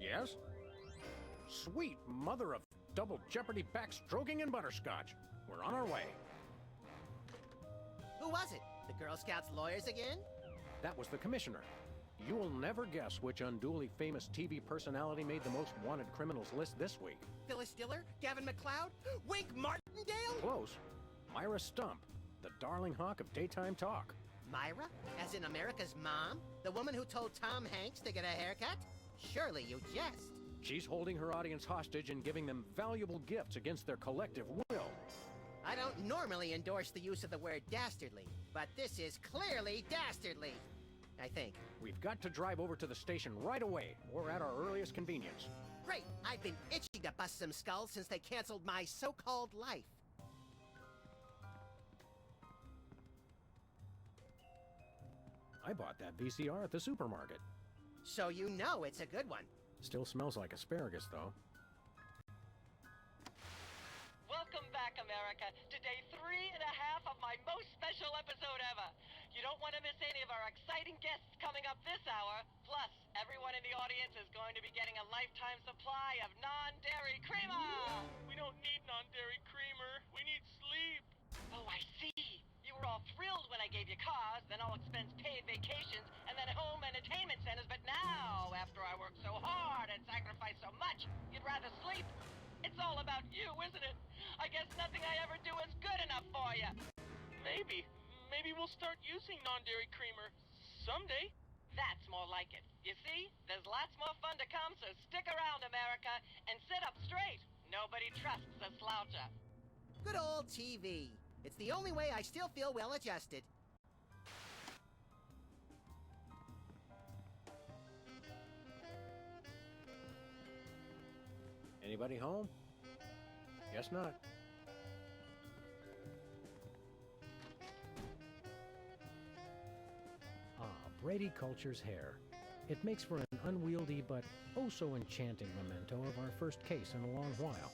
Yes? Sweet mother of double jeopardy backstroking and butterscotch. We're on our way. Who was it? The Girl Scouts lawyers again? That was the commissioner. You will never guess which unduly famous TV personality made the most wanted criminals list this week. Phyllis Diller? Gavin McLeod? Wink Martindale? Close. Myra Stump, the darling hawk of daytime talk. Myra? As in America's mom? The woman who told Tom Hanks to get a haircut? Surely you jest. She's holding her audience hostage and giving them valuable gifts against their collective will. I don't normally endorse the use of the word dastardly, but this is clearly dastardly. I think. We've got to drive over to the station right away, or at our earliest convenience. Great! I've been itching to bust some skulls since they canceled my so-called life. I bought that VCR at the supermarket. So you know it's a good one. Still smells like asparagus, though. Welcome back, America, to day 3.5 of my most special episode ever. You don't want to miss any of our exciting guests coming up this hour. Plus, everyone in the audience is going to be getting a lifetime supply of non-dairy creamer. We don't need non-dairy creamer. We need sleep. Oh, I see. You were all thrilled when I gave you cars, then all expense paid vacations, and then home entertainment centers. But now, after I worked so hard and sacrificed so much, you'd rather sleep. It's all about you, isn't it? I guess nothing I ever do is good enough for you. Maybe we'll start using non-dairy creamer someday. That's more like it. You see, there's lots more fun to come, so stick around, America, and sit up straight. Nobody trusts a sloucher. Good old TV. It's the only way I still feel well-adjusted. Anybody home? Guess not. Brady Culture's hair. It makes for an unwieldy but oh-so enchanting memento of our first case in a long while.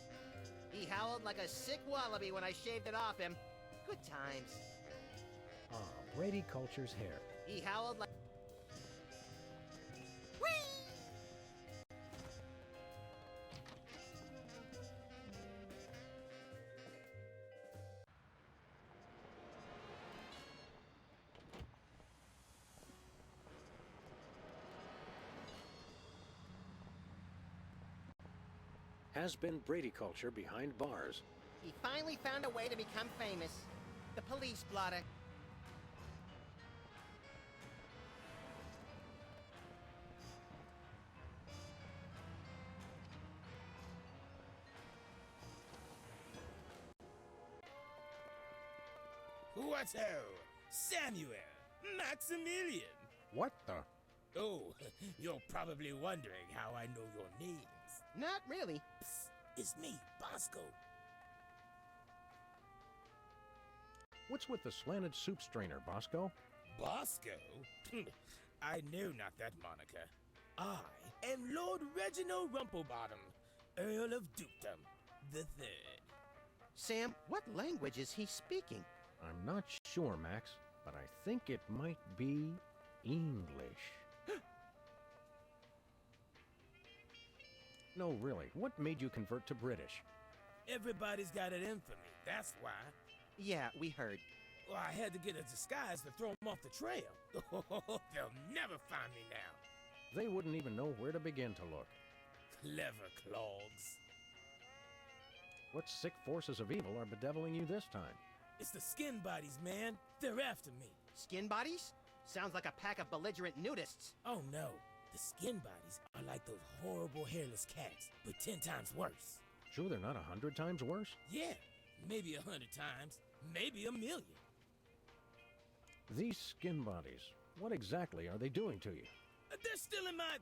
He howled like a sick wallaby when I shaved it off him. Good times. Brady Culture's hair. He howled like... Has been Brady Culture behind bars. He finally found a way to become famous. The police blotter. What ho! Samuel! Maximilian! What the? Oh, you're probably wondering how I know your names. Not really. Psst, it's me, Bosco. What's with the slanted soup strainer, Bosco? Bosco? I know not that moniker. I am Lord Reginald Rumplebottom, Earl of Dukedom the Third. Sam, what language is he speaking? I'm not sure, Max, but I think it might be English. No, really, what made you convert to British? Everybody's got it in for me, that's why. Yeah, we heard. Well, I had to get a disguise to throw them off the trail. They'll never find me now. They wouldn't even know where to begin to look. Clever clogs. What sick forces of evil are bedeviling you this time? It's the skin bodies, man. They're after me. Skin bodies? Sounds like a pack of belligerent nudists. Oh, no. The skin bodies are like those horrible hairless cats, but 10 times worse. Sure they're not 100 times worse? Yeah, maybe 100 times, maybe 1,000,000. These skin bodies, what exactly are they doing to you? They're still in my...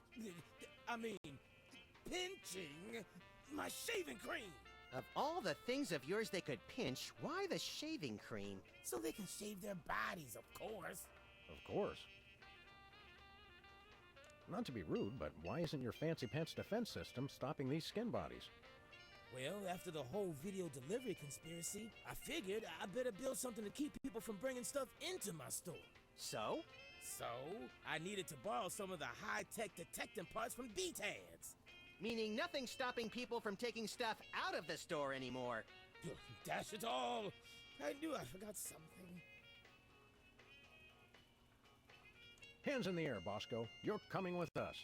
pinching my shaving cream. Of all the things of yours they could pinch, why the shaving cream? So they can shave their bodies, of course. Of course. Not to be rude, but why isn't your fancy pants defense system stopping these skin bodies? Well, after the whole video delivery conspiracy, I figured I better build something to keep people from bringing stuff into my store. So? So, I needed to borrow some of the high-tech detecting parts from BTADS. meaning nothing's stopping people from taking stuff out of the store anymore. Dash it all! I knew I forgot something. Hands in the air, Bosco. You're coming with us.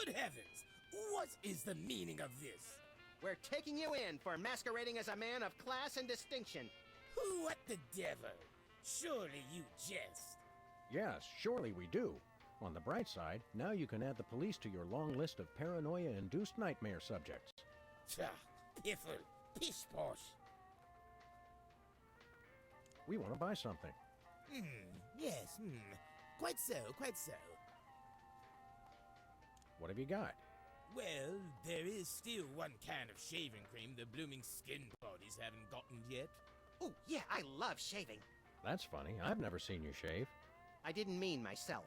Good heavens! What is the meaning of this? We're taking you in for masquerading as a man of class and distinction. What the devil? Surely you jest. Yes, surely we do. On the bright side, now you can add the police to your long list of paranoia-induced nightmare subjects. Tcha, piffle, pish posh. We want to buy something. Yes, quite so, quite so. What have you got? Well, there is still one can of shaving cream the blooming skin bodies haven't gotten yet. Oh, yeah, I love shaving. That's funny. I've never seen you shave. I didn't mean myself.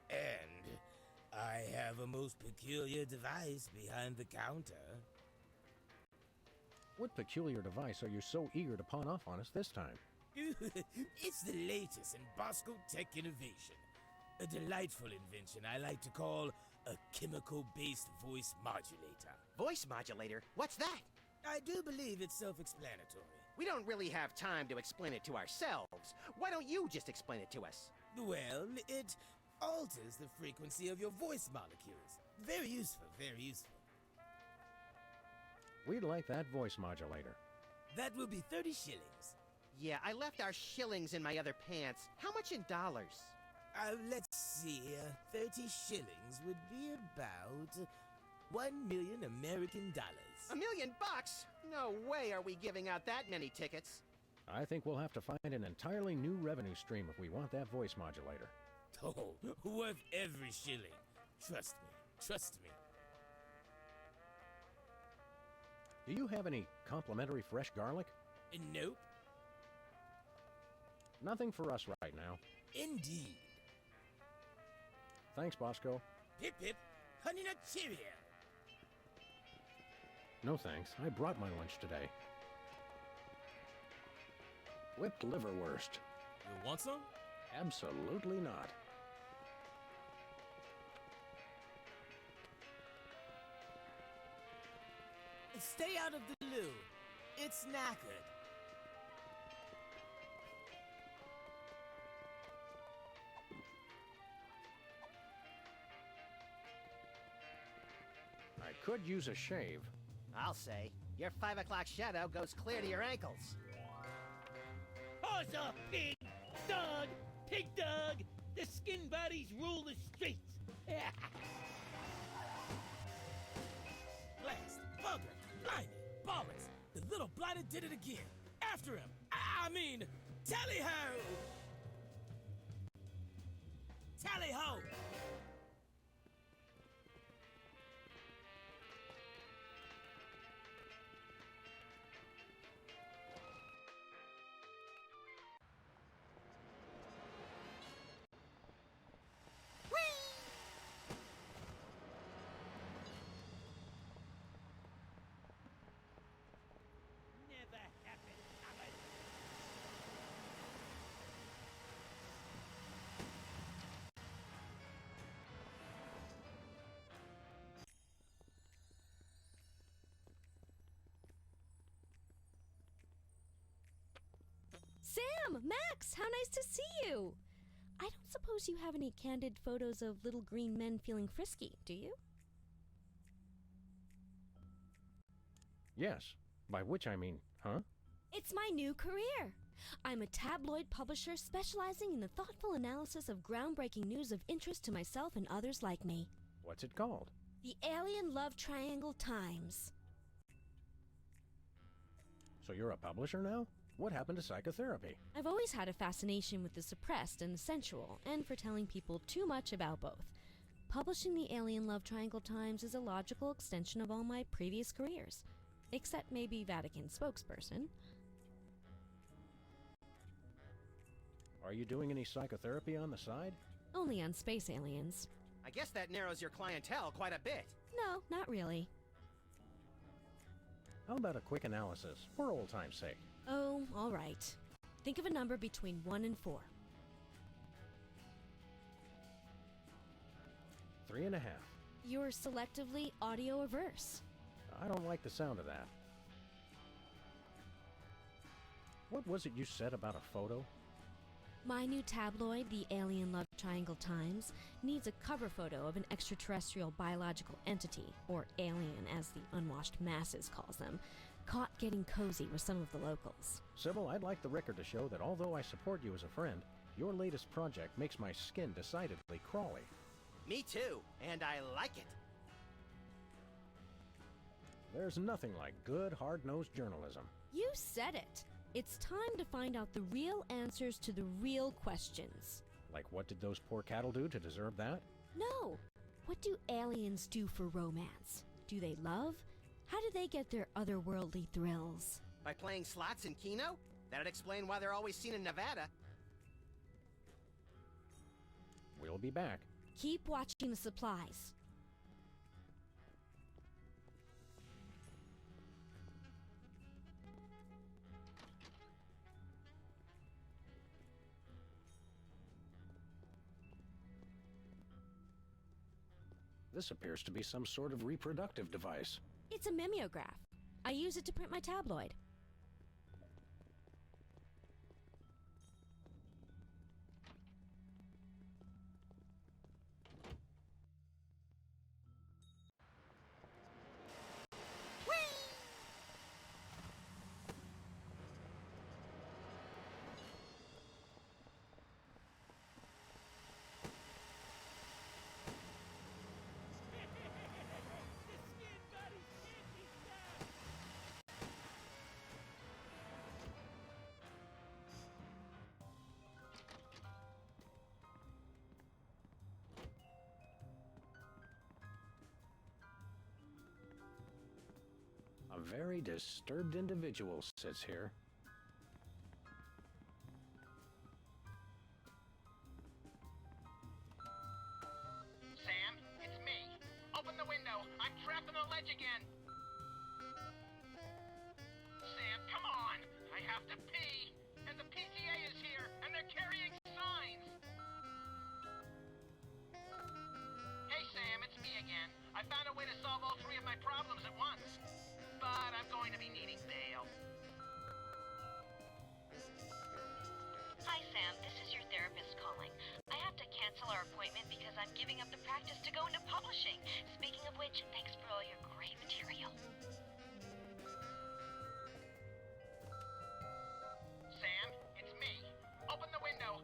And I have a most peculiar device behind the counter. What peculiar device are you so eager to pawn off on us this time? It's the latest in Bosco tech innovation. A delightful invention I like to call a chemical-based voice modulator. Voice modulator? What's that? I do believe it's self-explanatory. We don't really have time to explain it to ourselves. Why don't you just explain it to us? Well, it alters the frequency of your voice molecules. Very useful, very useful. We'd like that voice modulator. That will be 30 shillings. Yeah, I left our shillings in my other pants. How much in dollars? Let's see. 30 shillings would be about 1 million American dollars. $1 million? No way are we giving out that many tickets. I think we'll have to find an entirely new revenue stream if we want that voice modulator. Oh, worth every shilling. Trust me, trust me. Do you have any complimentary fresh garlic? Nope. Nothing for us right now. Indeed. Thanks, Bosco. Pip pip, Honey Nut Cheerio. No thanks. I brought my lunch today. Whipped liverwurst. You want some? Absolutely not. Stay out of the loo. It's knackered. I could use a shave. I'll say. Your 5 o'clock shadow goes clear to your ankles. Huzzah, pig! Dog! Pig dog! The skin bodies rule the streets! Blast, bugger, blimey, bollocks. The little blighter did it again. After him. I mean, tally-ho! Tally-ho! Never happened, Alan. Sam! Max! How nice to see you! I don't suppose you have any candid photos of little green men feeling frisky, do you? Yes. By which I mean, huh? It's my new career! I'm a tabloid publisher specializing in the thoughtful analysis of groundbreaking news of interest to myself and others like me. What's it called? The Alien Love Triangle Times. So you're a publisher now? What happened to psychotherapy? I've always had a fascination with the suppressed and the sensual, and for telling people too much about both. Publishing the Alien Love Triangle Times is a logical extension of all my previous careers. Except maybe Vatican spokesperson. Are you doing any psychotherapy on the side? Only on space aliens. I guess that narrows your clientele quite a bit. No, not really. How about a quick analysis, for old time's sake? Oh, all right. Think of a number between 1 and 4. 3.5. You're selectively audio averse. I don't like the sound of that. What was it you said about a photo? My new tabloid, the Alien Love Triangle Times, needs a cover photo of an extraterrestrial biological entity, or alien as the unwashed masses calls them, caught getting cozy with some of the locals. Sybil, I'd like the record to show that although I support you as a friend, your latest project makes my skin decidedly crawly. Me too, and I like it. There's nothing like good, hard-nosed journalism. You said it! It's time to find out the real answers to the real questions. Like, what did those poor cattle do to deserve that? No! What do aliens do for romance? Do they love? How do they get their otherworldly thrills? By playing slots in Keno? That'd explain why they're always seen in Nevada. We'll be back. Keep watching the supplies. This appears to be some sort of reproductive device. It's a mimeograph. I use it to print my tabloid. A very disturbed individual sits here. Sam, it's me. Open the window. I'm trapped on the ledge again. Sam, come on. I have to pee. And the PTA is here, and they're carrying signs. Hey, Sam, it's me again. I found a way to solve all three of my problems at once. But I'm going to be needing bail. Hi, Sam. This is your therapist calling. I have to cancel our appointment because I'm giving up the practice to go into publishing. Speaking of which, thanks for all your great material. Sam, it's me. Open the window.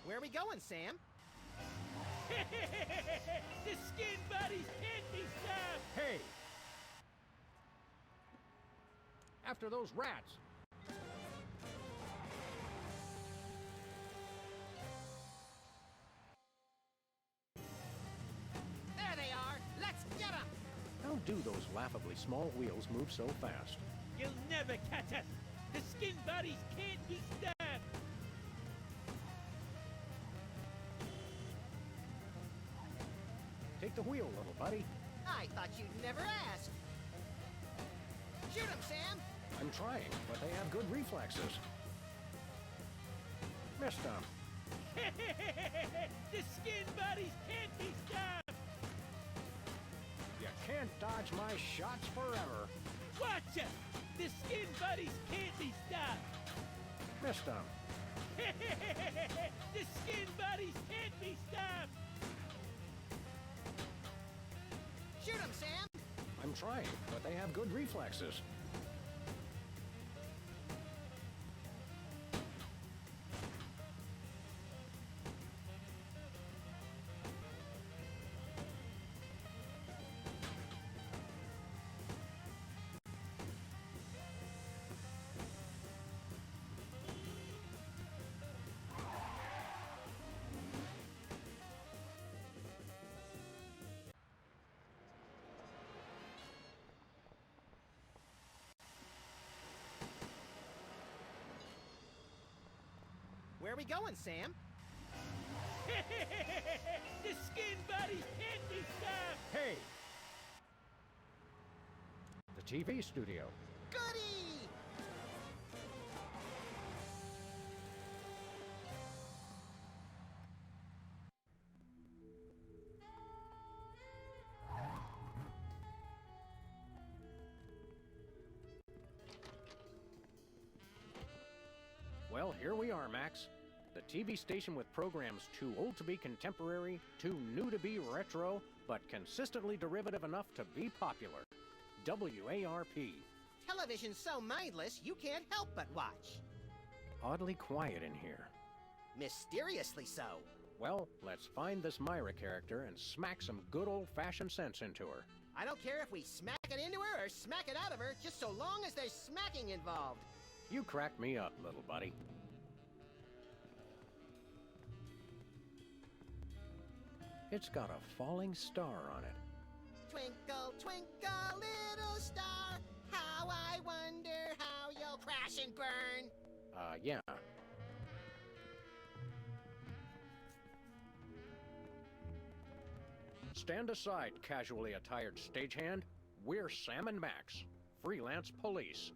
Where are we going, Sam? The skin bodies can't be stopped! Hey! After those rats! There they are. Let's get them. How do those laughably small wheels move so fast? You'll never catch us! The skin bodies can't be stopped! Take the wheel, little buddy. I thought you'd never ask. Shoot him, Sam. I'm trying, but they have good reflexes. Missed them. The skin bodies can't be stopped! You can't dodge my shots forever. Watch it! The skin buddies can't be stopped! Missed them. The skin buddies can't be stopped! Shoot him, Sam. I'm trying, but they have good reflexes. are we going, Sam? The skin buddies can't be stopped! Hey! The TV studio. Goody! Well, here we are, Max. The TV station with programs too old to be contemporary, too new to be retro, but consistently derivative enough to be popular. WARP. Television's so mindless, you can't help but watch. Oddly quiet in here. Mysteriously so. Well, let's find this Myra character and smack some good old-fashioned sense into her. I don't care if we smack it into her or smack it out of her, just so long as there's smacking involved. You crack me up, little buddy. It's got a falling star on it. Twinkle, twinkle, little star, how I wonder how you'll crash and burn. Yeah. Stand aside, casually attired stagehand. We're Sam and Max, freelance police.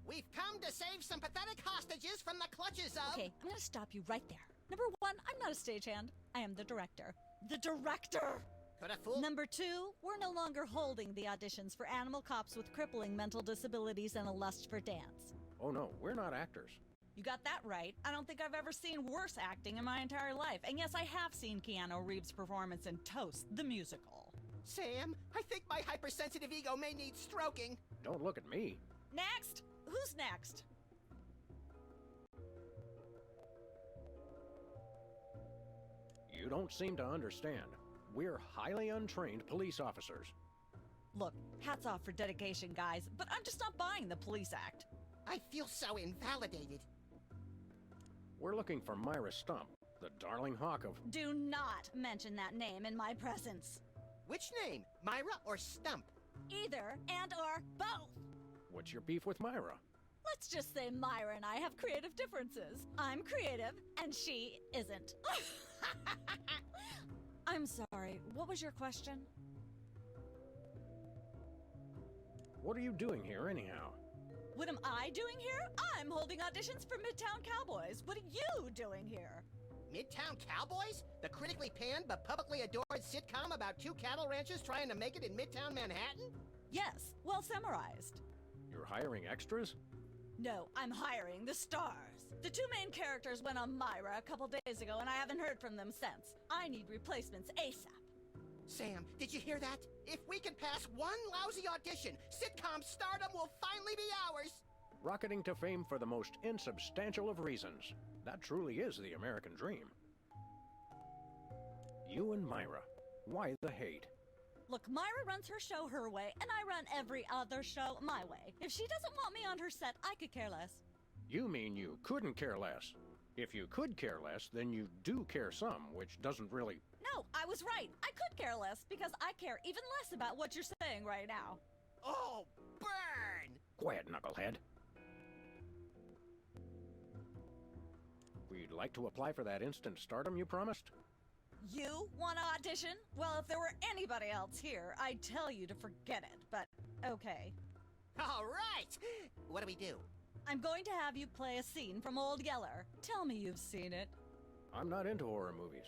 We've come to save some pathetic hostages from the clutches of... Okay, I'm gonna stop you right there. Number one, I'm not a stagehand. I am the director. The director! Could a fool... Number two, we're no longer holding the auditions for animal cops with crippling mental disabilities and a lust for dance. Oh no, we're not actors. You got that right. I don't think I've ever seen worse acting in my entire life. And yes, I have seen Keanu Reeves' performance in Toast, the musical. Sam, I think my hypersensitive ego may need stroking. Don't look at me. Next! Who's next? You don't seem to understand. We're highly untrained police officers. Look, hats off for dedication, guys, but I'm just not buying the police act. I feel so invalidated. We're looking for Myra Stump, the darling hawk of... Do not mention that name in my presence. Which name, Myra or Stump? Either and or both. What's your beef with Myra? Let's just say Myra and I have creative differences. I'm creative, and she isn't. I'm sorry, what was your question? What are you doing here, anyhow? What am I doing here? I'm holding auditions for Midtown Cowboys. What are you doing here? Midtown Cowboys? The critically panned but publicly adored sitcom about two cattle ranchers trying to make it in Midtown Manhattan? Yes, well summarized. You're hiring extras? No, I'm hiring the stars. The two main characters went on Myra a couple days ago, and I haven't heard from them since. I need replacements ASAP. Sam, did you hear that? If we can pass one lousy audition, sitcom stardom will finally be ours! Rocketing to fame for the most insubstantial of reasons. That truly is the American dream. You and Myra. Why the hate? Look, Myra runs her show her way, and I run every other show my way. If she doesn't want me on her set, I could care less. You mean you couldn't care less? If you could care less, then you do care some, which doesn't really... No, I was right. I could care less, because I care even less about what you're saying right now. Oh, burn! Quiet, knucklehead. We'd like to apply for that instant stardom you promised? You want to audition? Well, if there were anybody else here, I'd tell you to forget it, but okay. All right! What do we do? I'm going to have you play a scene from Old Yeller. Tell me you've seen it. I'm not into horror movies.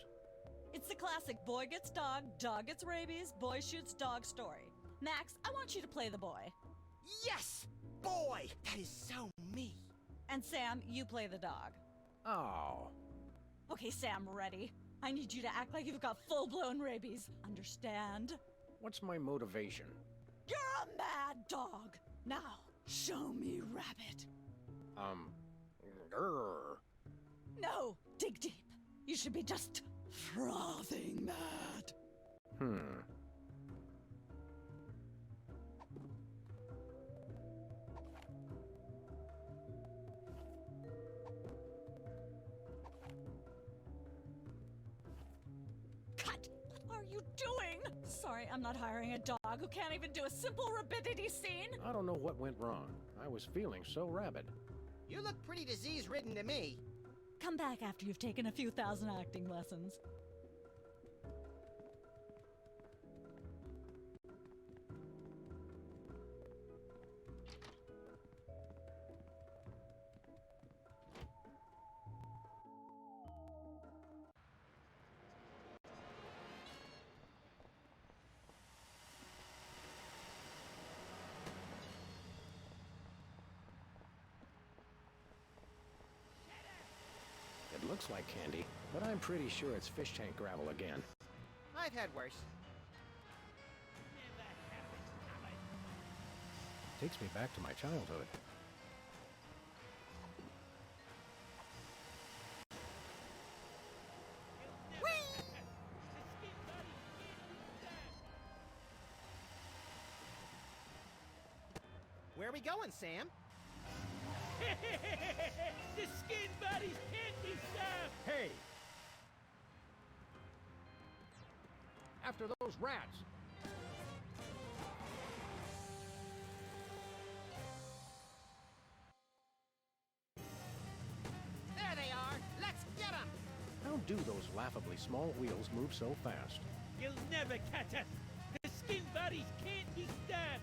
It's the classic boy gets dog, dog gets rabies, boy shoots dog story. Max, I want you to play the boy. Yes! Boy, that is so me. And Sam, you play the dog. Oh. Okay, Sam, ready? I need you to act like you've got full-blown rabies. Understand? What's my motivation? You're a mad dog. Now, show me Rabbit. Grr. No, dig deep. You should be just frothing mad. Cut! What are you doing? Sorry, I'm not hiring a dog who can't even do a simple rabidity scene. I don't know what went wrong. I was feeling so rabid. You look pretty disease-ridden to me. Come back after you've taken a few thousand acting lessons. It looks like candy, but I'm pretty sure it's fish tank gravel again. I've had worse. Takes me back to my childhood. Where are we going, Sam? The skin bodies can't be stopped! Hey! After those rats! There they are! Let's get them! How do those laughably small wheels move so fast? You'll never catch us! The skin bodies can't be stopped!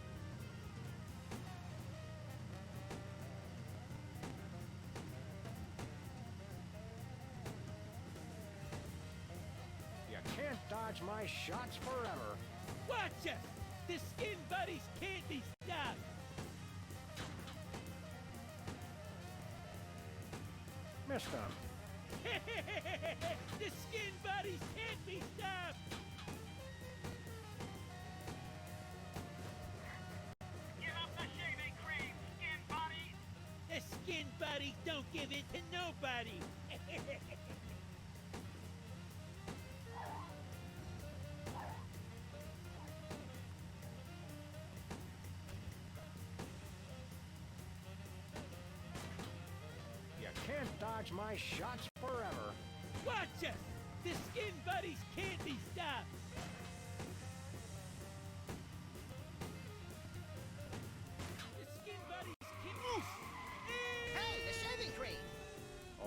You can't dodge my shots forever. Watch us! The skin bodies can't be stopped! Missed them. The skin bodies can't be stopped! Give up the shaving cream, skin body! The skin bodies don't give it to nobody! You can't dodge my shots forever. Watch us! The skin buddies can't be stopped! The skin buddies can move! Hey, the shaving cream!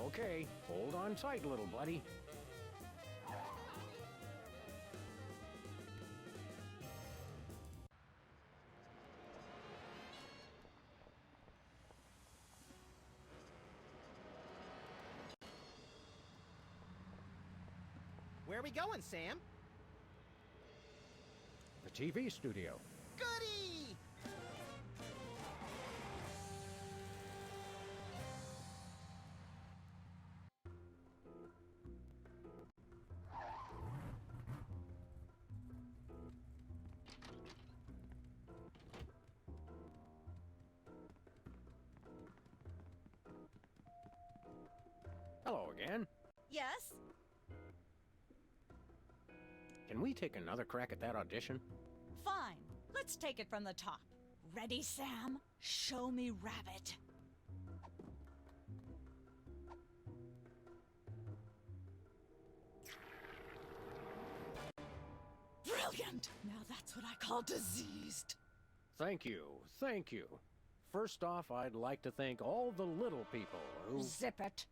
Okay, hold on tight, little buddy. Where are we going, Sam? The TV studio. Goody! Hello again. Yes? Can we take another crack at that audition? Fine. Let's take it from the top. Ready, Sam? Show me Rabbit. Brilliant! Now that's what I call diseased. Thank you, thank you. First off, I'd like to thank all the little people who... Zip it.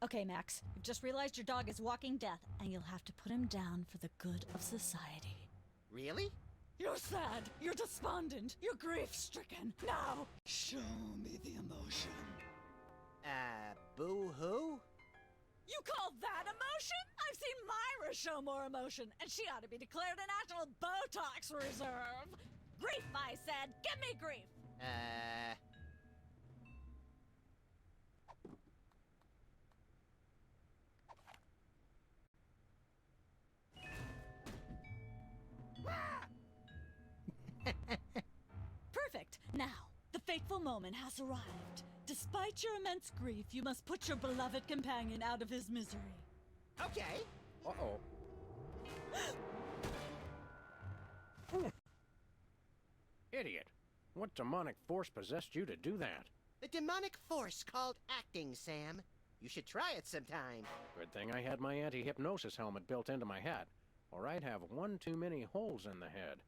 Okay, Max. You've just realized your dog is walking death, and you'll have to put him down for the good of society. Really? You're sad. You're despondent. You're grief-stricken. Now, show me the emotion. Boo-hoo? You call that emotion? I've seen Myra show more emotion, and she ought to be declared a national Botox reserve. Grief, I said. Give me grief. Perfect. Now, the fateful moment has arrived. Despite your immense grief, you must put your beloved companion out of his misery. Okay. Uh-oh. Idiot. What demonic force possessed you to do that? The demonic force called acting, Sam. You should try it sometime. Good thing I had my anti-hypnosis helmet built into my hat, or I'd have one too many holes in the head.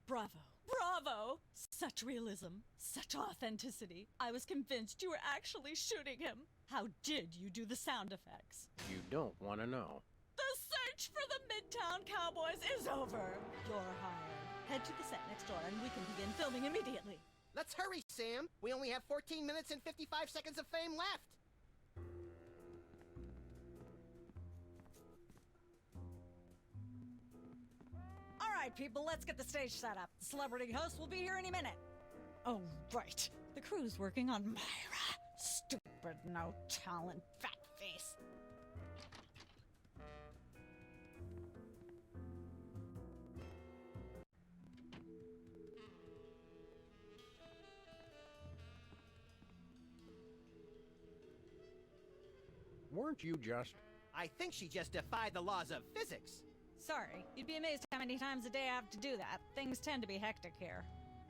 Bravo. Bravo! Bravo! Such realism, such authenticity. I was convinced you were actually shooting him. How did you do the sound effects? You don't want to know. The search for the Midtown Cowboys is over. You're hired. Head to the set next door and we can begin filming immediately. Let's hurry, Sam. We only have 14 minutes and 55 seconds of fame left. All right, people, let's get the stage set up. The celebrity host will be here any minute. Oh, right. The crew's working on Myra. Stupid, no talent, fat face. Weren't you just... I think she just defied the laws of physics. Sorry, you'd be amazed how many times a day I have to do that. Things tend to be hectic here.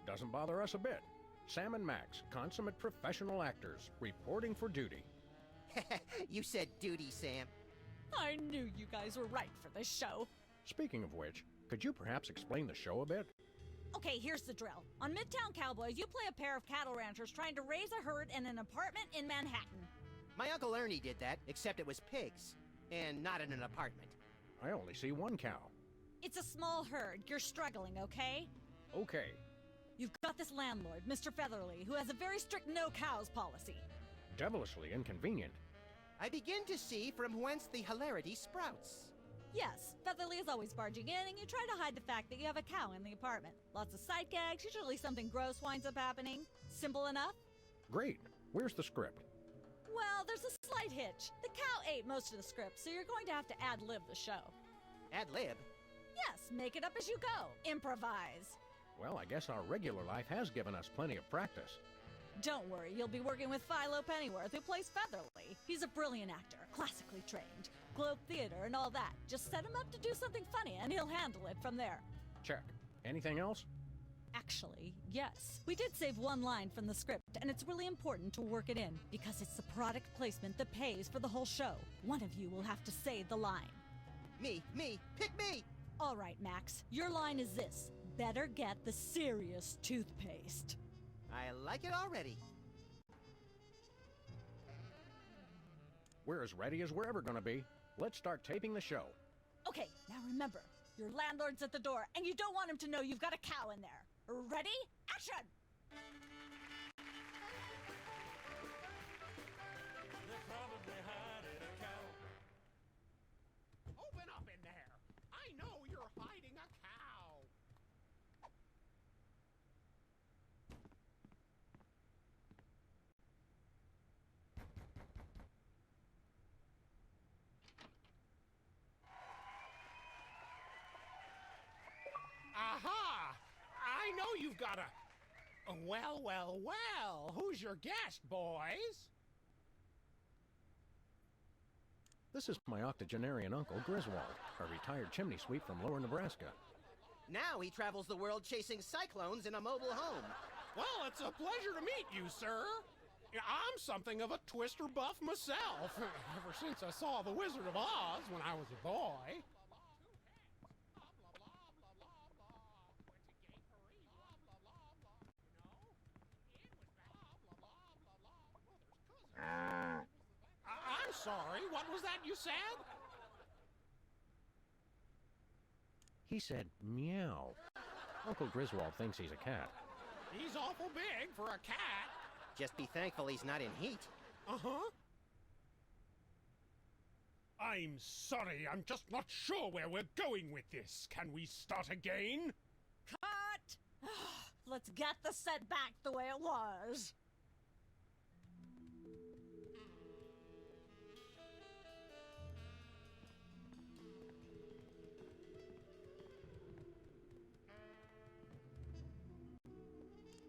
Doesn't bother us a bit. Sam and Max, consummate professional actors, reporting for duty. You said duty, Sam. I knew you guys were right for this show. Speaking of which, could you perhaps explain the show a bit? Okay, here's the drill. On Midtown Cowboys, you play a pair of cattle ranchers trying to raise a herd in an apartment in Manhattan. My Uncle Ernie did that, except it was pigs. And not in an apartment. I only see one cow. It's a small herd. You're struggling, okay? Okay. You've got this landlord, Mr. Featherly, who has a very strict no cows policy. Devilishly inconvenient. I begin to see from whence the hilarity sprouts. Yes, Featherly is always barging in, and you try to hide the fact that you have a cow in the apartment. Lots of sight gags, usually something gross winds up happening. Simple enough? Great. Where's the script? Well, there's a slight hitch. The cow ate most of the script, so you're going to have to ad-lib the show. Ad-lib? Yes, make it up as you go. Improvise. Well, I guess our regular life has given us plenty of practice. Don't worry, you'll be working with Philo Pennyworth, who plays Featherly. He's a brilliant actor, classically trained, Globe Theater and all that. Just set him up to do something funny, and he'll handle it from there. Check. Anything else? Actually, yes. We did save one line from the script, and it's really important to work it in, because it's the product placement that pays for the whole show. One of you will have to say the line. Me, pick me! All right, Max, your line is this. Better get the serious toothpaste. I like it already. We're as ready as we're ever gonna be. Let's start taping the show. Okay, now remember, your landlord's at the door, and you don't want him to know you've got a cow in there. Ready? Action! Open up in there! I know you're hiding a cow! Aha! I know you've got a... Well, who's your guest, boys? This is my octogenarian uncle, Griswold, a retired chimney sweep from Lower Nebraska. Now he travels the world chasing cyclones in a mobile home. Well, it's a pleasure to meet you, sir. I'm something of a twister buff myself, ever since I saw The Wizard of Oz when I was a boy. I'm sorry, what was that you said? He said meow. Uncle Griswold thinks he's a cat. He's awful big for a cat. Just be thankful he's not in heat. Uh-huh. I'm sorry, I'm just not sure where we're going with this. Can we start again? Cut! Let's get the set back the way it was.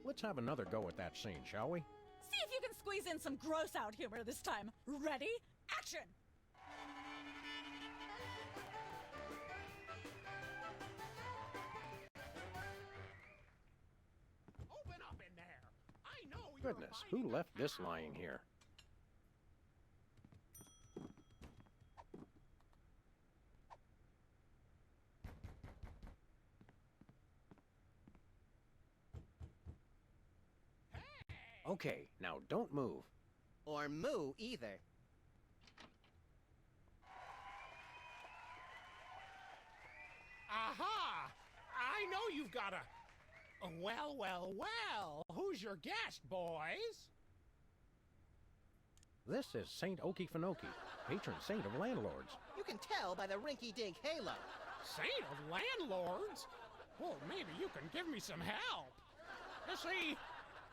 Let's have another go at that scene, shall we? See if you can squeeze in some gross out humor this time. Ready? Action! Open up in there. I know you're Goodness, hiding who a left this cow. lying here? Okay, now don't move. Or moo either. Aha! I know you've got a... Well, well, well. Who's your guest, boys? This is Saint Okefenokee, patron saint of landlords. You can tell by the rinky-dink halo. Saint of landlords? Well, maybe you can give me some help. You see,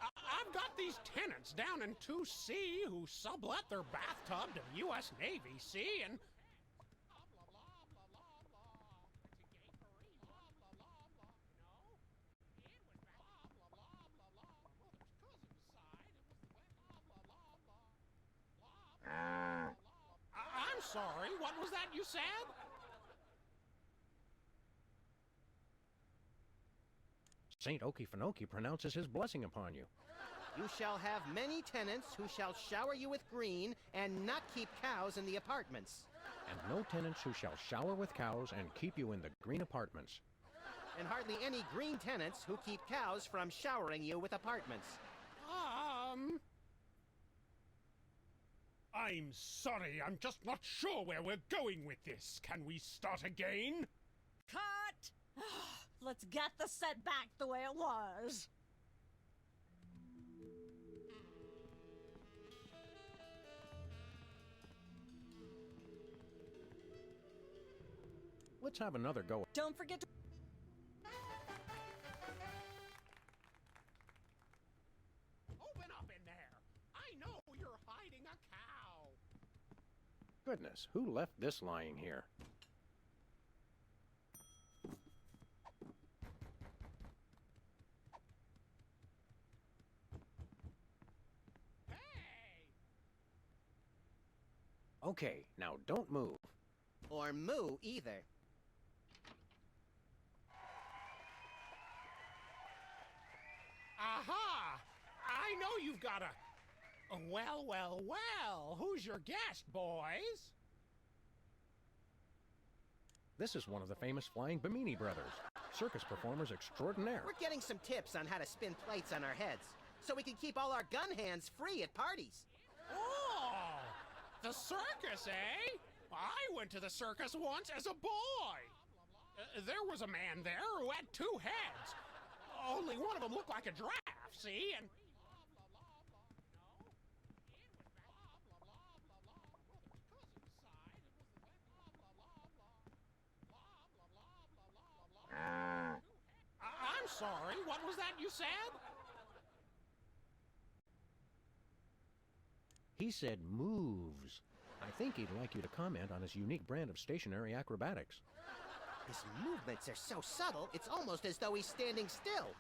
I've got these tenants down in 2C who sublet their bathtub to U.S. Navy, see, and... I'm sorry, what was that you said? Saint Okefenokee pronounces his blessing upon you. You shall have many tenants who shall shower you with green and not keep cows in the apartments. And no tenants who shall shower with cows and keep you in the green apartments. And hardly any green tenants who keep cows from showering you with apartments. I'm sorry, I'm just not sure where we're going with this. Can we start again? Cut! Let's get the set back the way it was. Let's have another go. Don't forget to... Open up in there! I know you're hiding a cow! Goodness, who left this lying here? Hey! Okay, now don't move. Or moo either. Aha! I know you've got a... Well, well, well. Who's your guest, boys? This is one of the famous Flying Bimini brothers, circus performers extraordinaire. We're getting some tips on how to spin plates on our heads, so we can keep all our gun hands free at parties. Oh! The circus, eh? I went to the circus once as a boy. There was a man there who had two heads. Only one of them looked like a giraffe, see? And... I'm sorry, what was that you said? He said moves. I think he'd like you to comment on his unique brand of stationary acrobatics. His movements are so subtle, it's almost as though he's standing still.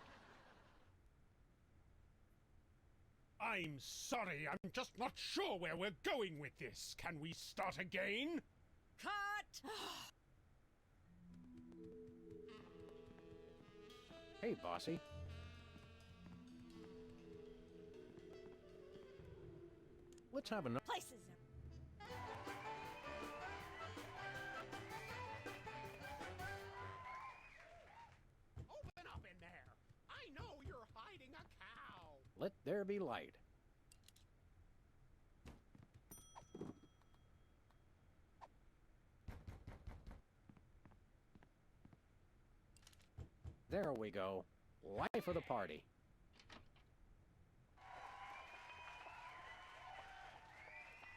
I'm sorry, I'm just not sure where we're going with this. Can we start again? Cut! Hey, bossy. Let's have another... Places. Open up in there. I know you're hiding a cow. Let there be light. There we go. Life of the party.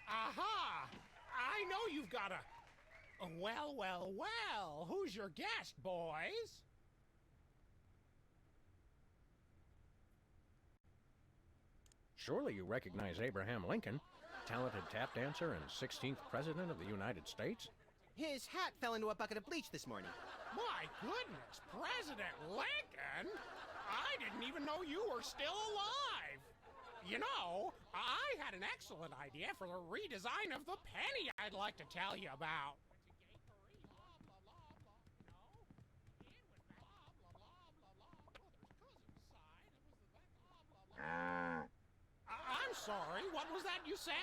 Aha! I know you've got a... Well, well, well. Who's your guest, boys? Surely you recognize Abraham Lincoln, talented tap dancer and 16th President of the United States? His hat fell into a bucket of bleach this morning. My goodness, President Lincoln? I didn't even know you were still alive. You know, I had an excellent idea for the redesign of the penny I'd like to tell you about. I'm sorry, what was that you said?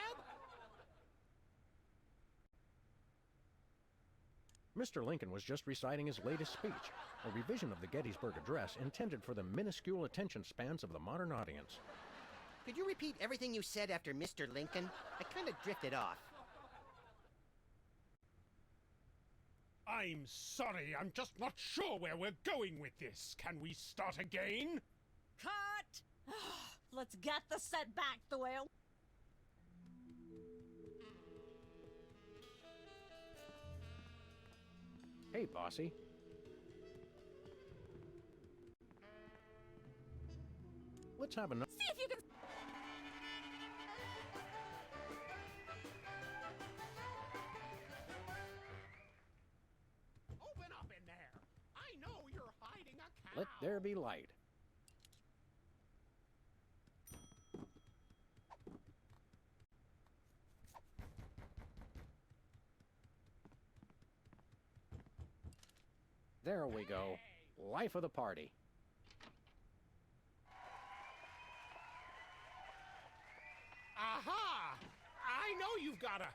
Mr. Lincoln was just reciting his latest speech, a revision of the Gettysburg Address intended for the minuscule attention spans of the modern audience. Could you repeat everything you said after Mr. Lincoln? I kind of drifted off. I'm sorry, I'm just not sure where we're going with this. Can we start again? Cut! Let's get the set back the way it... Hey, Bossy. Let's have another... See if you can... Open up in there! I know you're hiding a cow! Let there be light. There we go. Life of the party. Aha! I know you've got a...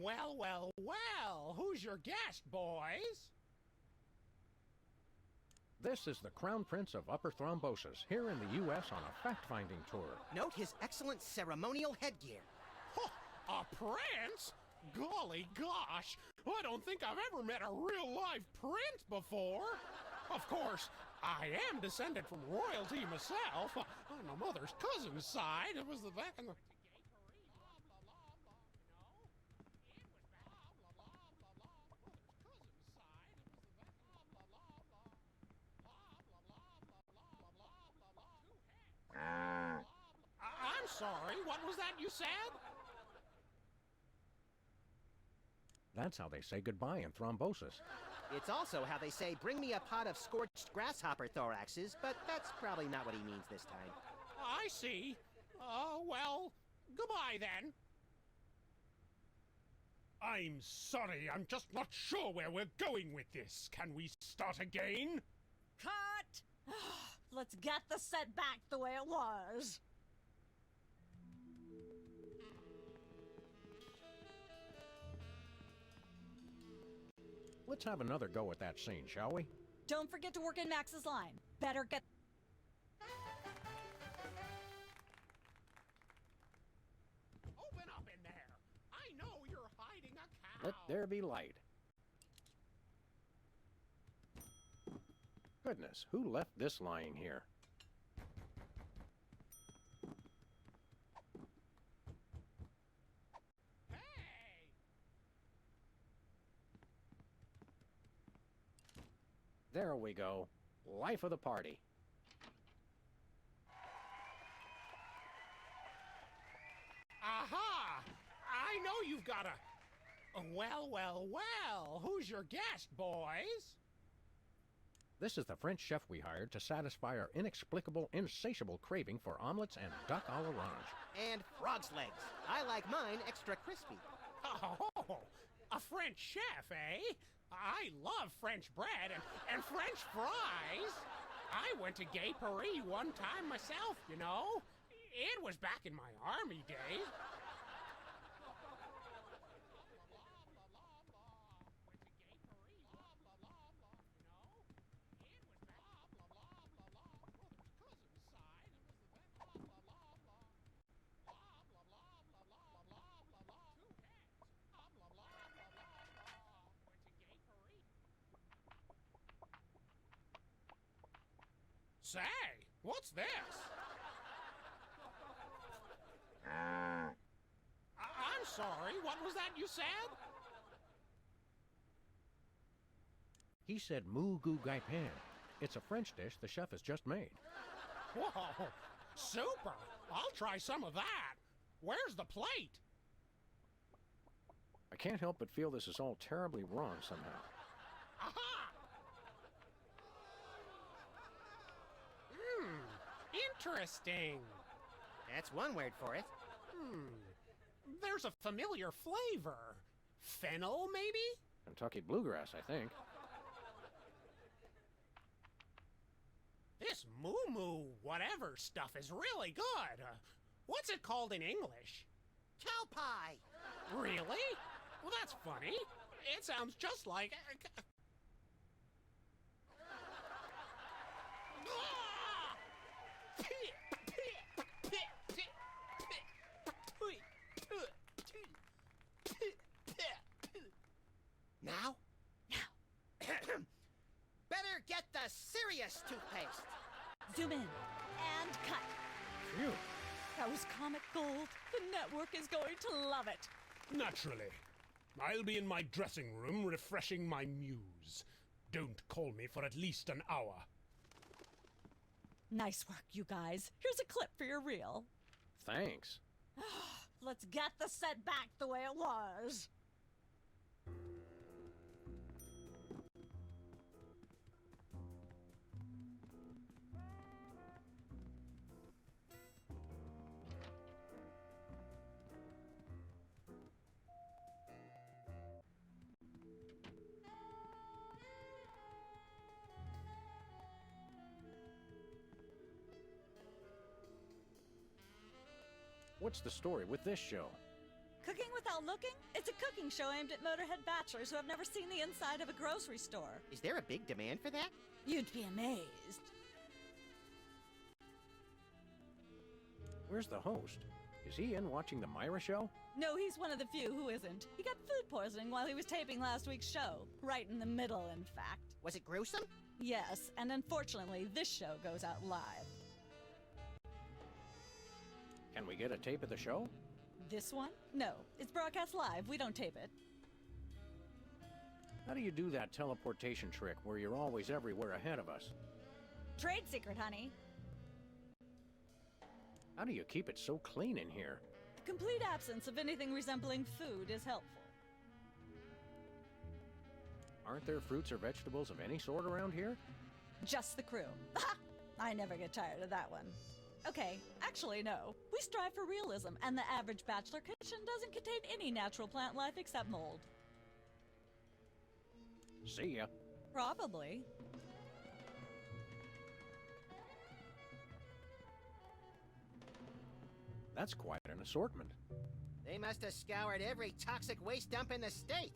Well, well, well, who's your guest, boys? This is the Crown Prince of Upper Thrombosis, here in the U.S. on a fact-finding tour. Note his excellent ceremonial headgear. Huh, a prince? Golly gosh, I don't think I've ever met a real-life prince before. Of course, I am descended from royalty myself. On my mother's cousin's side, it was the back in the... I'm sorry, what was that you said? That's how they say goodbye in thrombosis. It's also how they say, bring me a pot of scorched grasshopper thoraxes, but that's probably not what he means this time. I see. Well, goodbye then. I'm sorry, I'm just not sure where we're going with this. Can we start again? Cut! Let's get the set back the way it was. Let's have another go at that scene, shall we? Don't forget to work in Max's line. Better get... Open up in there. I know you're hiding a cow. Let there be light. Goodness, who left this lying here? Hey! There we go. Life of the party. Aha! I know you've got a... Well, well, well, who's your guest, boys? This is the French chef we hired to satisfy our inexplicable, insatiable craving for omelets and duck à l'orange. And frog's legs. I like mine extra crispy. Oh, a French chef, eh? I love French bread and French fries. I went to Gay Paris one time myself, you know. It was back in my army days. Say, what's this? I'm sorry, what was that you said? He said moo goo gai pan. It's a French dish the chef has just made. Whoa, super! I'll try some of that. Where's the plate? I can't help but feel this is all terribly wrong somehow. Aha! Interesting. That's one word for it. There's a familiar flavor. Fennel, maybe? Kentucky bluegrass, I think. This moo-moo whatever stuff is really good. What's it called in English? Cow pie! Really? Well, that's funny. It sounds just like... Now? Now. Better get the serious toothpaste. Zoom in and cut. Phew. That was comic gold. The network is going to love it. Naturally. I'll be in my dressing room refreshing my muse. Don't call me for at least an hour. Nice work, you guys. Here's a clip for your reel. Thanks. Let's get the set back the way it was. What's the story with this show? Cooking Without Looking? It's a cooking show aimed at Motorhead bachelors who have never seen the inside of a grocery store. Is there a big demand for that? You'd be amazed. Where's the host? Is he in watching the Myra show? No, he's one of the few who isn't. He got food poisoning while he was taping last week's show. Right in the middle, in fact. Was it gruesome? Yes, and unfortunately, this show goes out live. Can we get a tape of the show? This one? No, it's broadcast live. We don't tape it. How do you do that teleportation trick where you're always everywhere ahead of us? Trade secret, honey. How do you keep it so clean in here? The complete absence of anything resembling food is helpful. Aren't there fruits or vegetables of any sort around here? Just the crew. I never get tired of that one. Okay, actually no. We strive for realism, and the average bachelor kitchen doesn't contain any natural plant life except mold. See ya. Probably. That's quite an assortment. They must have scoured every toxic waste dump in the state.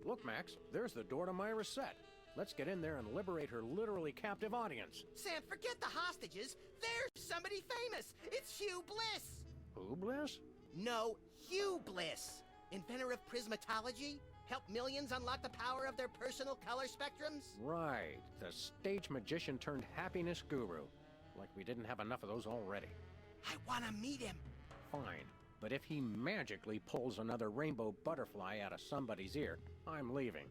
Look, Max, there's the door to Myra's set. Let's get in there and liberate her literally captive audience. Sam, forget the hostages. There's somebody famous. It's Hugh Bliss. Who, Bliss? No, Hugh Bliss. Inventor of prismatology. Helped millions unlock the power of their personal color spectrums. Right. The stage magician turned happiness guru. Like we didn't have enough of those already. I want to meet him. Fine. But if he magically pulls another rainbow butterfly out of somebody's ear, I'm leaving.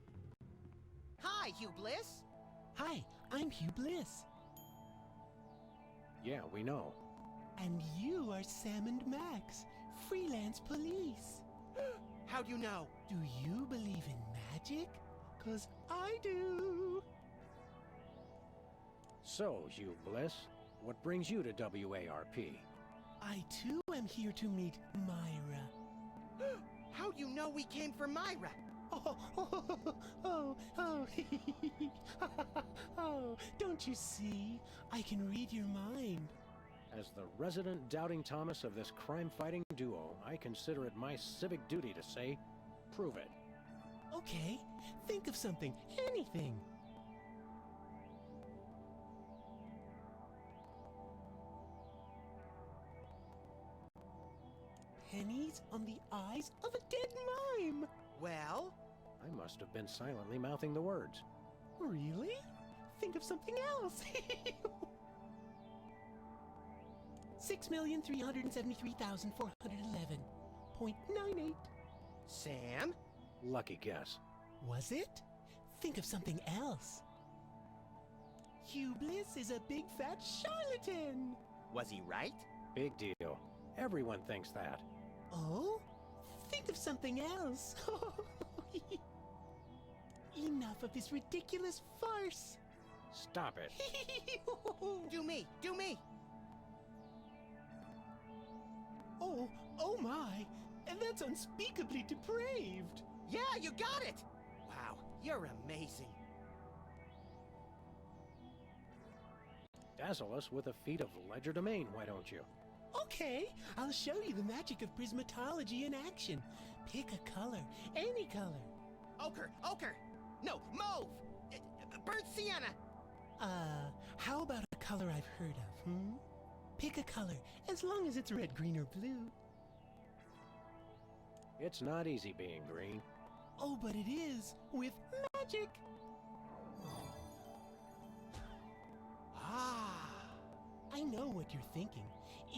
Hi, Hugh Bliss. Hi, I'm Hugh Bliss. Yeah, we know. And you are Sam and Max, freelance police. How'd you know? Do you believe in magic? 'Cause I do. So, Hugh Bliss, what brings you to WARP? I too am here to meet Myra. How'd you know we came for Myra? Oh, don't you see? I can read your mind. As the resident doubting Thomas of this crime-fighting duo, I consider it my civic duty to say, prove it. Okay, think of something, anything. Pennies on the eyes of a dead mime. Well? I must have been silently mouthing the words. Really? Think of something else. 6,373,411.98. Sam? Lucky guess. Was it? Think of something else. Hugh Bliss is a big fat charlatan. Was he right? Big deal. Everyone thinks that. Oh? Think of something else. Enough of this ridiculous farce. Stop it. Do me, do me. Oh my. And that's unspeakably depraved. Yeah, you got it. Wow, you're amazing. Dazzle us with a feat of legerdemain, why don't you? Okay, I'll show you the magic of prismatology in action. Pick a color, any color. Ochre! No, mauve! Burnt sienna! How about a color I've heard of, Pick a color, as long as it's red, green, or blue. It's not easy being green. Oh, but it is, with magic! I know what you're thinking.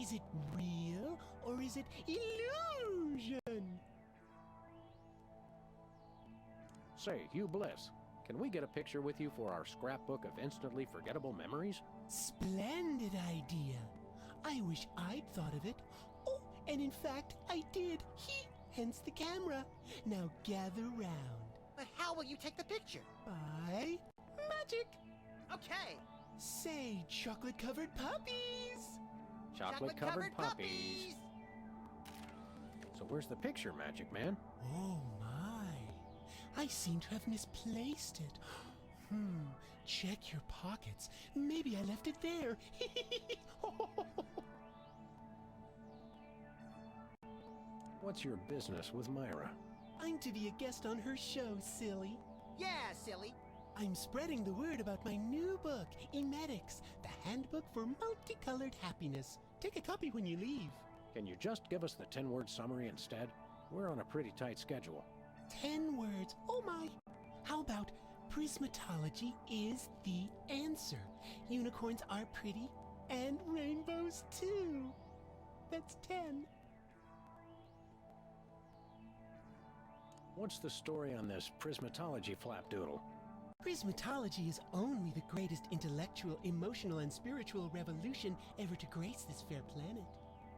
Is it real, or is it illusion? Say, Hugh Bliss, can we get a picture with you for our scrapbook of instantly forgettable memories? Splendid idea. I wish I'd thought of it. Oh, and in fact, I did. Hence the camera. Now gather round. But how will you take the picture? By magic. Okay. Say, chocolate-covered puppies. Chocolate-covered puppies. So where's the picture, Magic Man? Oh, my. I seem to have misplaced it. Check your pockets. Maybe I left it there. What's your business with Myra? I'm to be a guest on her show, silly. Yeah, silly. I'm spreading the word about my new book, Emetics, the Handbook for Multicolored Happiness. Take a copy when you leave. Can you just give us the 10-word summary instead? We're on a pretty tight schedule. 10 words. Oh my! How about prismatology is the answer? Unicorns are pretty, and rainbows too. That's 10. What's the story on this prismatology flapdoodle? Prismatology is only the greatest intellectual, emotional, and spiritual revolution ever to grace this fair planet.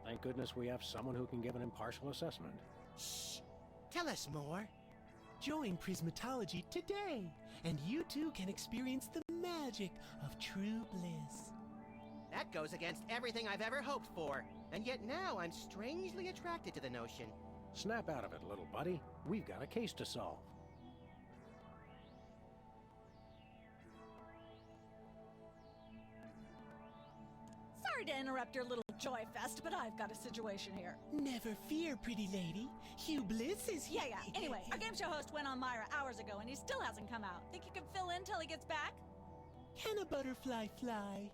Thank goodness we have someone who can give an impartial assessment. Shh! Tell us more. Join Prismatology today, and you too can experience the magic of true bliss. That goes against everything I've ever hoped for, and yet now I'm strangely attracted to the notion. Snap out of it, little buddy. We've got a case to solve. Sorry to interrupt your little joy fest, but I've got a situation here. Never fear, pretty lady. Hugh Bliss is here. Yeah. Anyway, our game show host went on Myra hours ago, and he still hasn't come out. Think you can fill in till he gets back? Can a butterfly fly?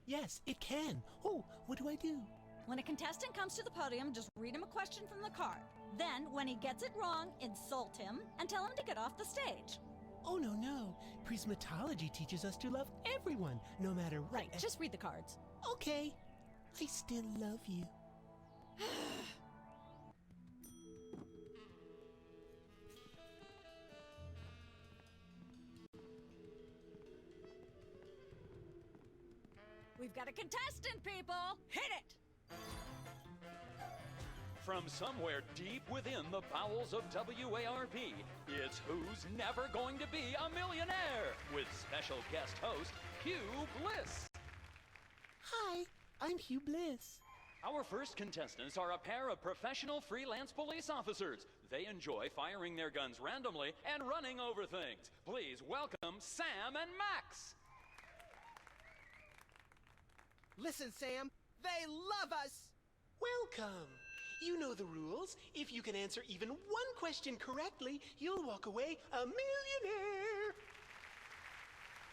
Yes, it can. Oh, what do I do? When a contestant comes to the podium, just read him a question from the card. Then, when he gets it wrong, insult him and tell him to get off the stage. Oh, no. Prismatology teaches us to love everyone, no matter what. Right, just read the cards. Okay. I still love you. We've got a contestant, people! Hit it! From somewhere deep within the bowels of WARP, it's Who's Never Going to Be a Millionaire with special guest host Hugh Bliss. Hi, I'm Hugh Bliss. Our first contestants are a pair of professional freelance police officers. They enjoy firing their guns randomly and running over things. Please welcome Sam and Max. Listen, Sam, they love us! Welcome. You know the rules. If you can answer even one question correctly, you'll walk away a millionaire.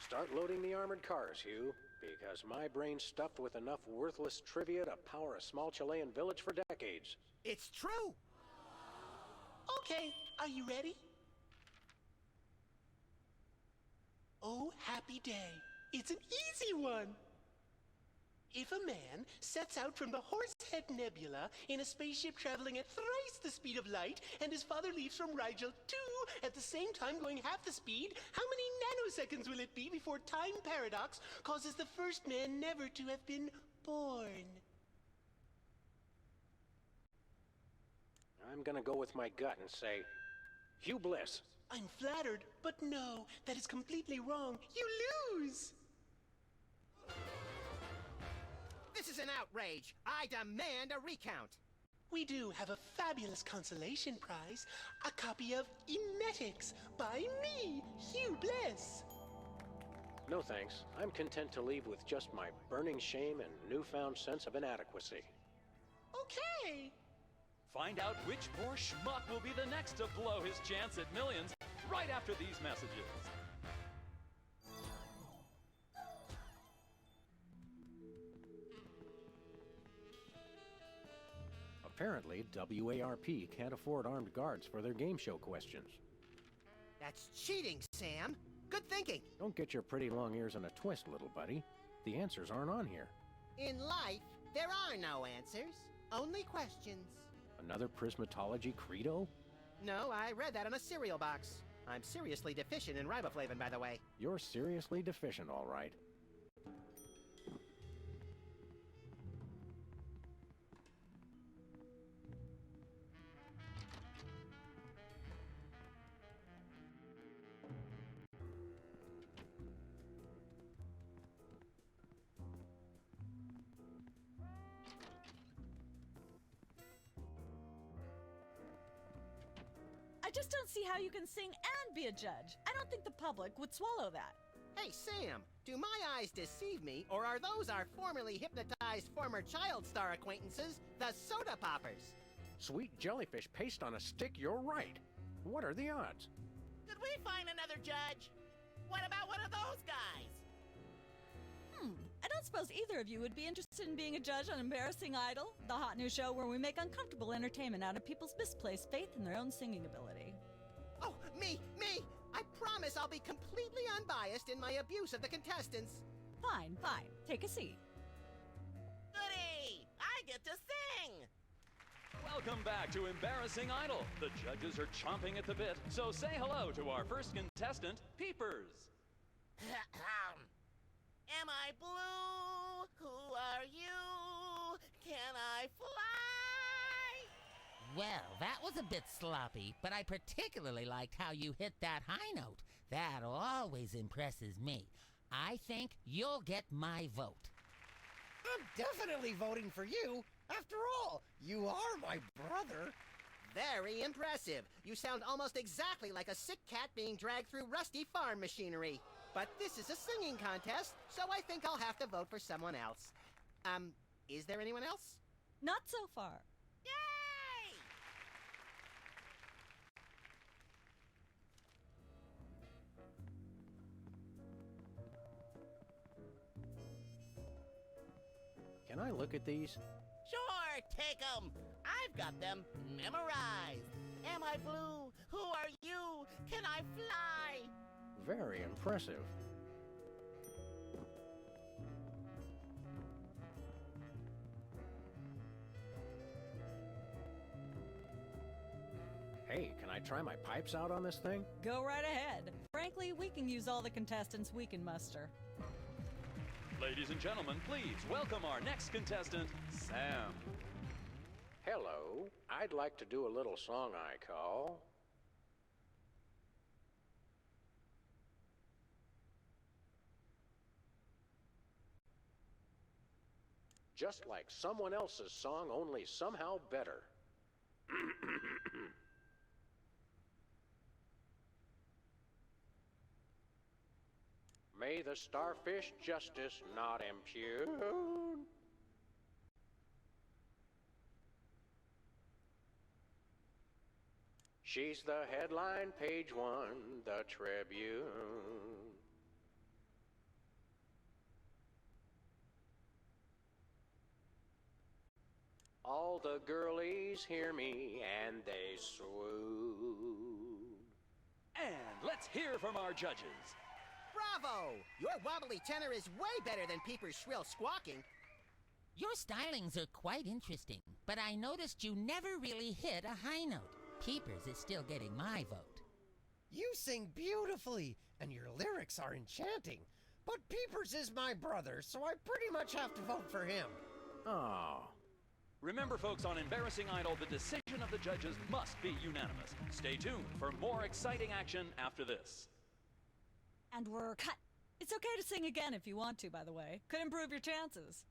Start loading the armored cars, Hugh, because my brain's stuffed with enough worthless trivia to power a small Chilean village for decades. It's true! Okay, are you ready? Oh, happy day. It's an easy one. If a man sets out from the Horsehead Nebula in a spaceship traveling at thrice the speed of light, and his father leaves from Rigel 2 at the same time going half the speed, how many nanoseconds will it be before time paradox causes the first man never to have been born? I'm gonna go with my gut and say, Hugh Bliss. I'm flattered, but no, that is completely wrong. You lose! This is an outrage. I demand a recount. We do have a fabulous consolation prize, a copy of Emetics by me, Hugh Bliss. No thanks. I'm content to leave with just my burning shame and newfound sense of inadequacy. Okay. Find out which poor schmuck will be the next to blow his chance at millions right after these messages. Apparently, WARP can't afford armed guards for their game show questions. That's cheating, Sam. Good thinking. Don't get your pretty long ears in a twist, little buddy. The answers aren't on here. In life, there are no answers, only questions. Another prismatology credo? No, I read that on a cereal box. I'm seriously deficient in riboflavin, by the way. You're seriously deficient, all right. I just don't see how you can sing and be a judge. I don't think the public would swallow that. Hey, Sam, do my eyes deceive me, or are those our formerly hypnotized former child star acquaintances, the Soda Poppers? Sweet jellyfish paste on a stick, you're right. What are the odds? Did we find another judge? What about one of those guys? I don't suppose either of you would be interested in being a judge on Embarrassing Idol, the hot new show where we make uncomfortable entertainment out of people's misplaced faith in their own singing ability. Oh, me! I promise I'll be completely unbiased in my abuse of the contestants. Fine. Take a seat. Goody! I get to sing! Welcome back to Embarrassing Idol. The judges are chomping at the bit, so say hello to our first contestant, Peepers. Am I blue? Who are you? Can I fly? Well, that was a bit sloppy, but I particularly liked how you hit that high note. That always impresses me. I think you'll get my vote. I'm definitely voting for you. After all, you are my brother. Very impressive. You sound almost exactly like a sick cat being dragged through rusty farm machinery. But this is a singing contest, so I think I'll have to vote for someone else. Is there anyone else? Not so far. Yay! Can I look at these? Sure, take 'em. I've got them memorized. Am I blue? Who are you? Can I fly? Very impressive. Hey, can I try my pipes out on this thing? Go right ahead. Frankly, we can use all the contestants we can muster. Ladies and gentlemen, please welcome our next contestant, Sam. Hello, I'd like to do a little song I call... Just like someone else's song, only somehow better. May the starfish justice not impugn. She's the headline, page 1, the Tribune. All the girlies hear me and they swoon. And let's hear from our judges. Bravo! Your wobbly tenor is way better than Peeper's shrill squawking. Your stylings are quite interesting, but I noticed you never really hit a high note. Peepers is still getting my vote. You sing beautifully, and your lyrics are enchanting. But Peepers is my brother, so I pretty much have to vote for him. Oh. Remember, folks, on Embarrassing Idol, the decision of the judges must be unanimous. Stay tuned for more exciting action after this. And we're cut. It's okay to sing again if you want to, by the way. Could improve your chances.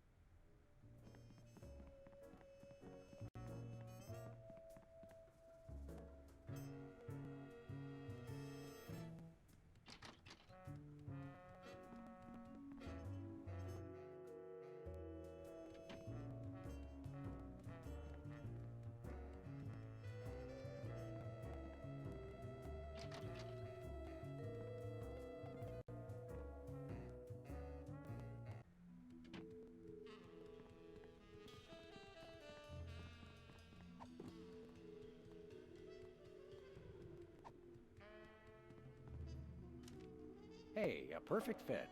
Hey, a perfect fit.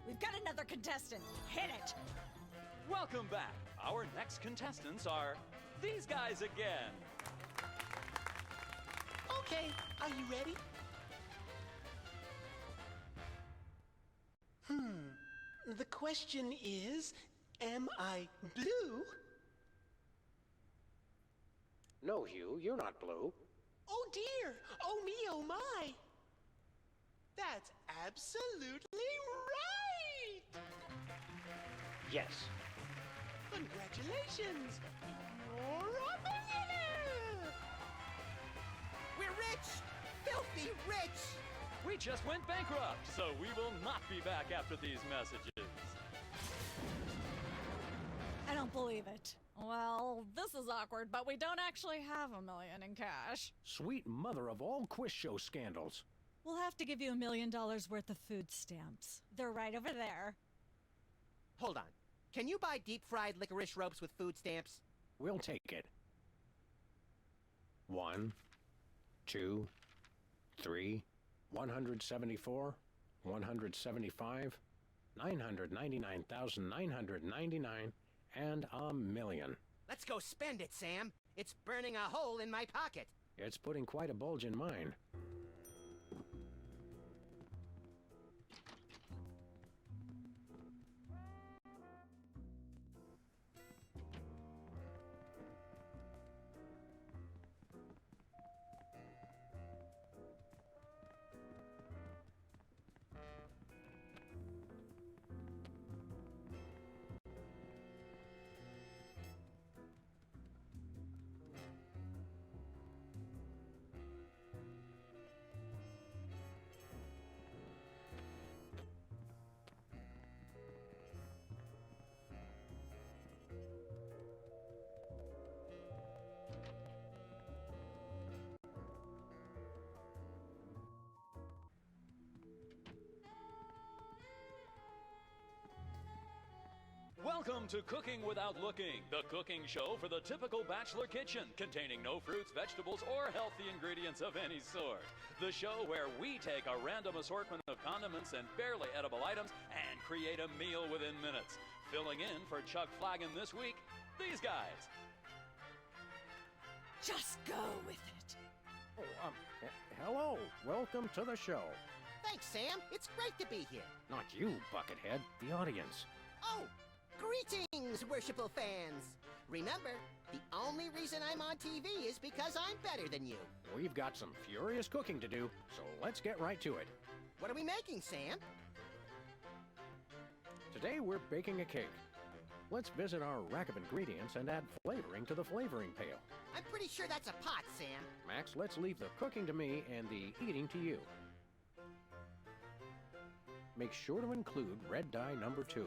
We've got another contestant. Hit it! Welcome back. Our next contestants are these guys again. Okay, are you ready? The question is, am I blue? No, Hugh, you're not blue. Oh dear! Oh me, oh my! That's absolutely right! Yes. Congratulations! You're a millionaire! We're rich! Filthy rich! We just went bankrupt, so we will not be back after these messages. I don't believe it. Well, this is awkward, but we don't actually have $1 million in cash. Sweet mother of all quiz show scandals. We'll have to give you $1 million worth of food stamps. They're right over there. Hold on. Can you buy deep-fried licorice ropes with food stamps? We'll take it. 1, 2, 3, 174, 175, 999,999, and $1 million. Let's go spend it, Sam. It's burning a hole in my pocket. It's putting quite a bulge in mine. Welcome to Cooking Without Looking, the cooking show for the typical bachelor kitchen, containing no fruits, vegetables, or healthy ingredients of any sort. The show where we take a random assortment of condiments and barely edible items and create a meal within minutes. Filling in for Chuck Flagon this week, these guys. Just go with it. Oh, hello. Welcome to the show. Thanks, Sam. It's great to be here. Not you, Buckethead. The audience. Oh, greetings, worshipful fans. Remember, the only reason I'm on TV is because I'm better than you. We've got some furious cooking to do, so let's get right to it. What are we making, Sam? Today we're baking a cake. Let's visit our rack of ingredients and add flavoring to the flavoring pail. I'm pretty sure that's a pot, Sam. Max, let's leave the cooking to me and the eating to you. Make sure to include red dye number 2.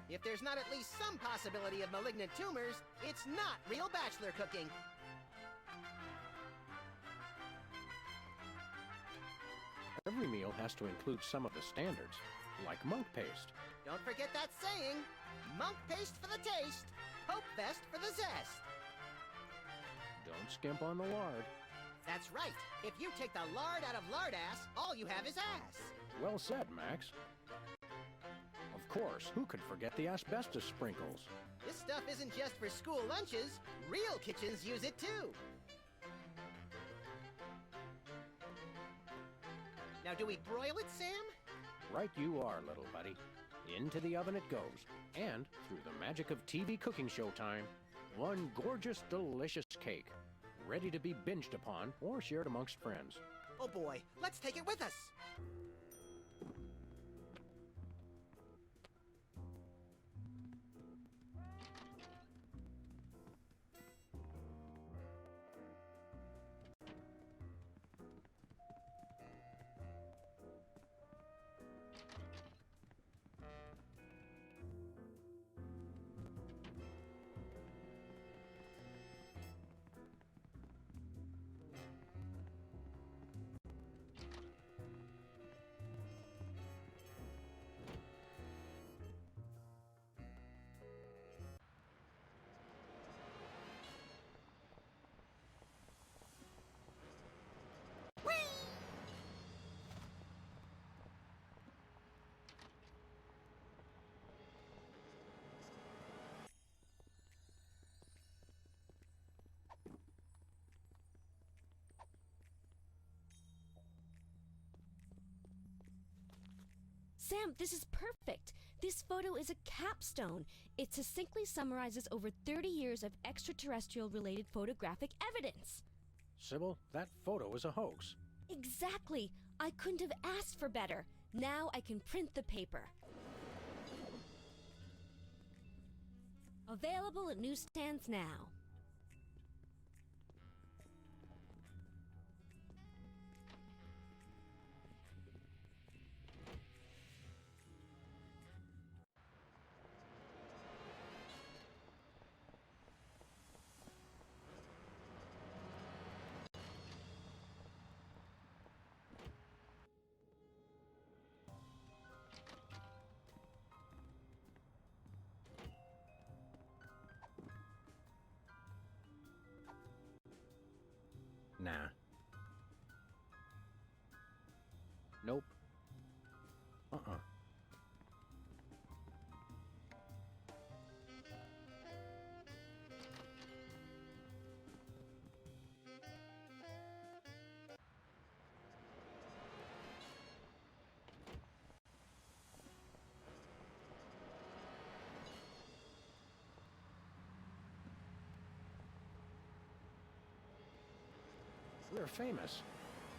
If there's not at least some possibility of malignant tumors, it's not real bachelor cooking. Every meal has to include some of the standards, like monk paste. Don't forget that saying, monk paste for the taste, Pope vest for the zest. Don't skimp on the lard. That's right. If you take the lard out of lardass, all you have is ass. Well said, Max. Of course, who could forget the asbestos sprinkles? This stuff isn't just for school lunches. Real kitchens use it too. Now, do we broil it, Sam? Right you are, little buddy. Into the oven it goes. And, through the magic of TV cooking show time, one gorgeous, delicious cake, ready to be binged upon or shared amongst friends. Oh boy, let's take it with us. Sam, this is perfect. This photo is a capstone. It succinctly summarizes over 30 years of extraterrestrial-related photographic evidence. Sybil, that photo is a hoax. Exactly. I couldn't have asked for better. Now I can print the paper. Available at newsstands now. Nah. Nope. Uh-uh. We're famous.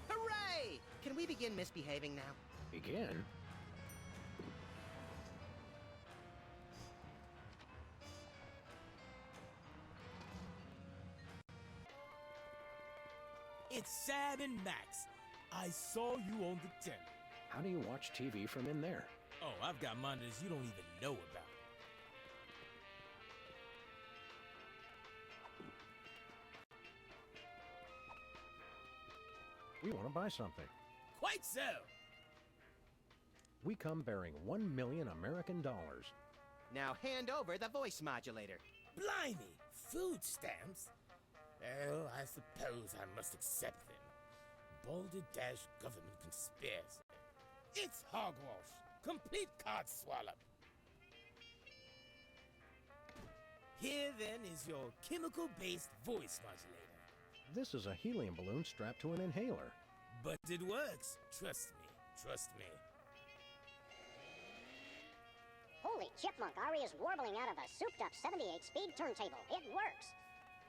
Hooray! Can we begin misbehaving now? Begin? It's Sam and Max. I saw you on the 10. How do you watch TV from in there? Oh, I've got monitors you don't even know about. We want to buy something. Quite so. We come bearing $1 million American. Now hand over the voice modulator. Blimey, food stamps? Well, I suppose I must accept them. Balderdash government conspiracy. It's hogwash. Complete card swallow. Here then is your chemical-based voice modulator. This is a helium balloon strapped to an inhaler. But it works. Trust me. Trust me. Holy chipmunk, Ari is warbling out of a souped-up 78-speed turntable. It works.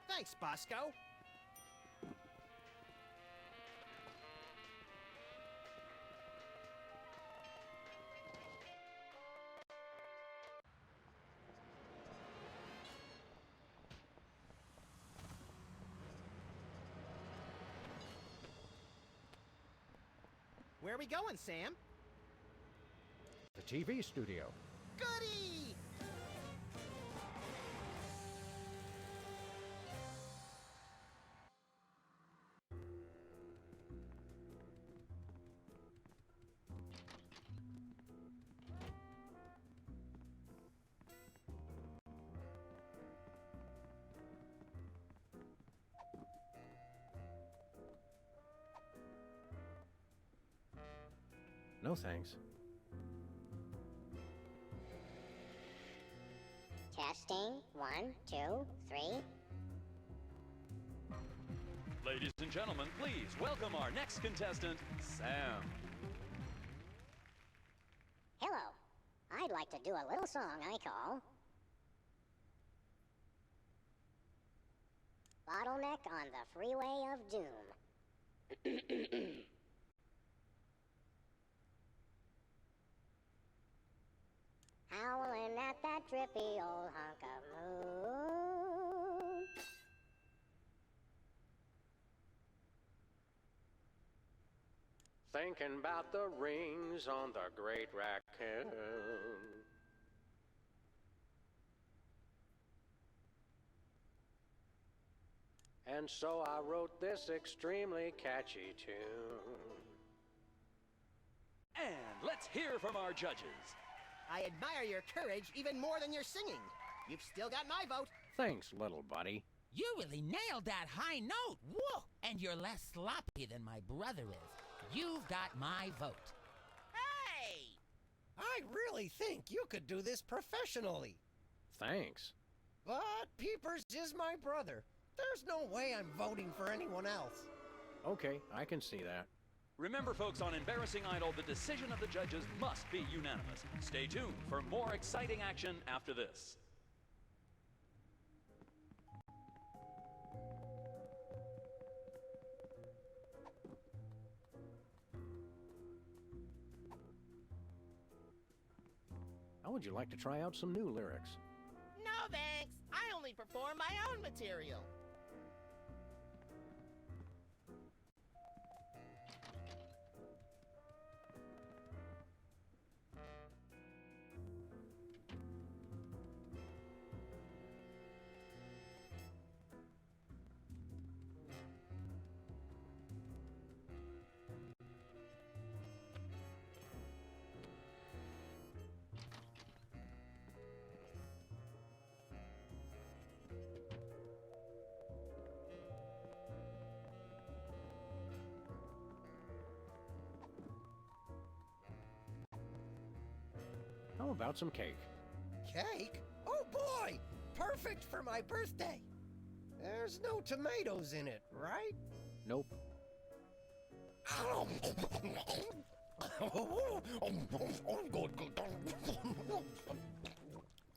Thanks, Bosco. Where are we going, Sam? The TV studio. Goody! No thanks. Testing. 1, 2, 3. Ladies and gentlemen, please welcome our next contestant, Sam. Hello. I'd like to do a little song I call Bottleneck on the Freeway of Doom. Howling at that drippy old hunk of moon. Thinking about the rings on the Great Raccoon. And so I wrote this extremely catchy tune. And let's hear from our judges. I admire your courage even more than your singing. You've still got my vote. Thanks, little buddy. You really nailed that high note. Whoa! And you're less sloppy than my brother is. You've got my vote. Hey! I really think you could do this professionally. Thanks. But Peepers is my brother. There's no way I'm voting for anyone else. Okay, I can see that. Remember, folks, on Embarrassing Idol, the decision of the judges must be unanimous. Stay tuned for more exciting action after this. How would you like to try out some new lyrics? No thanks. I only perform my own material. How about some cake? Cake? Oh boy! Perfect for my birthday! There's no tomatoes in it, right? Nope.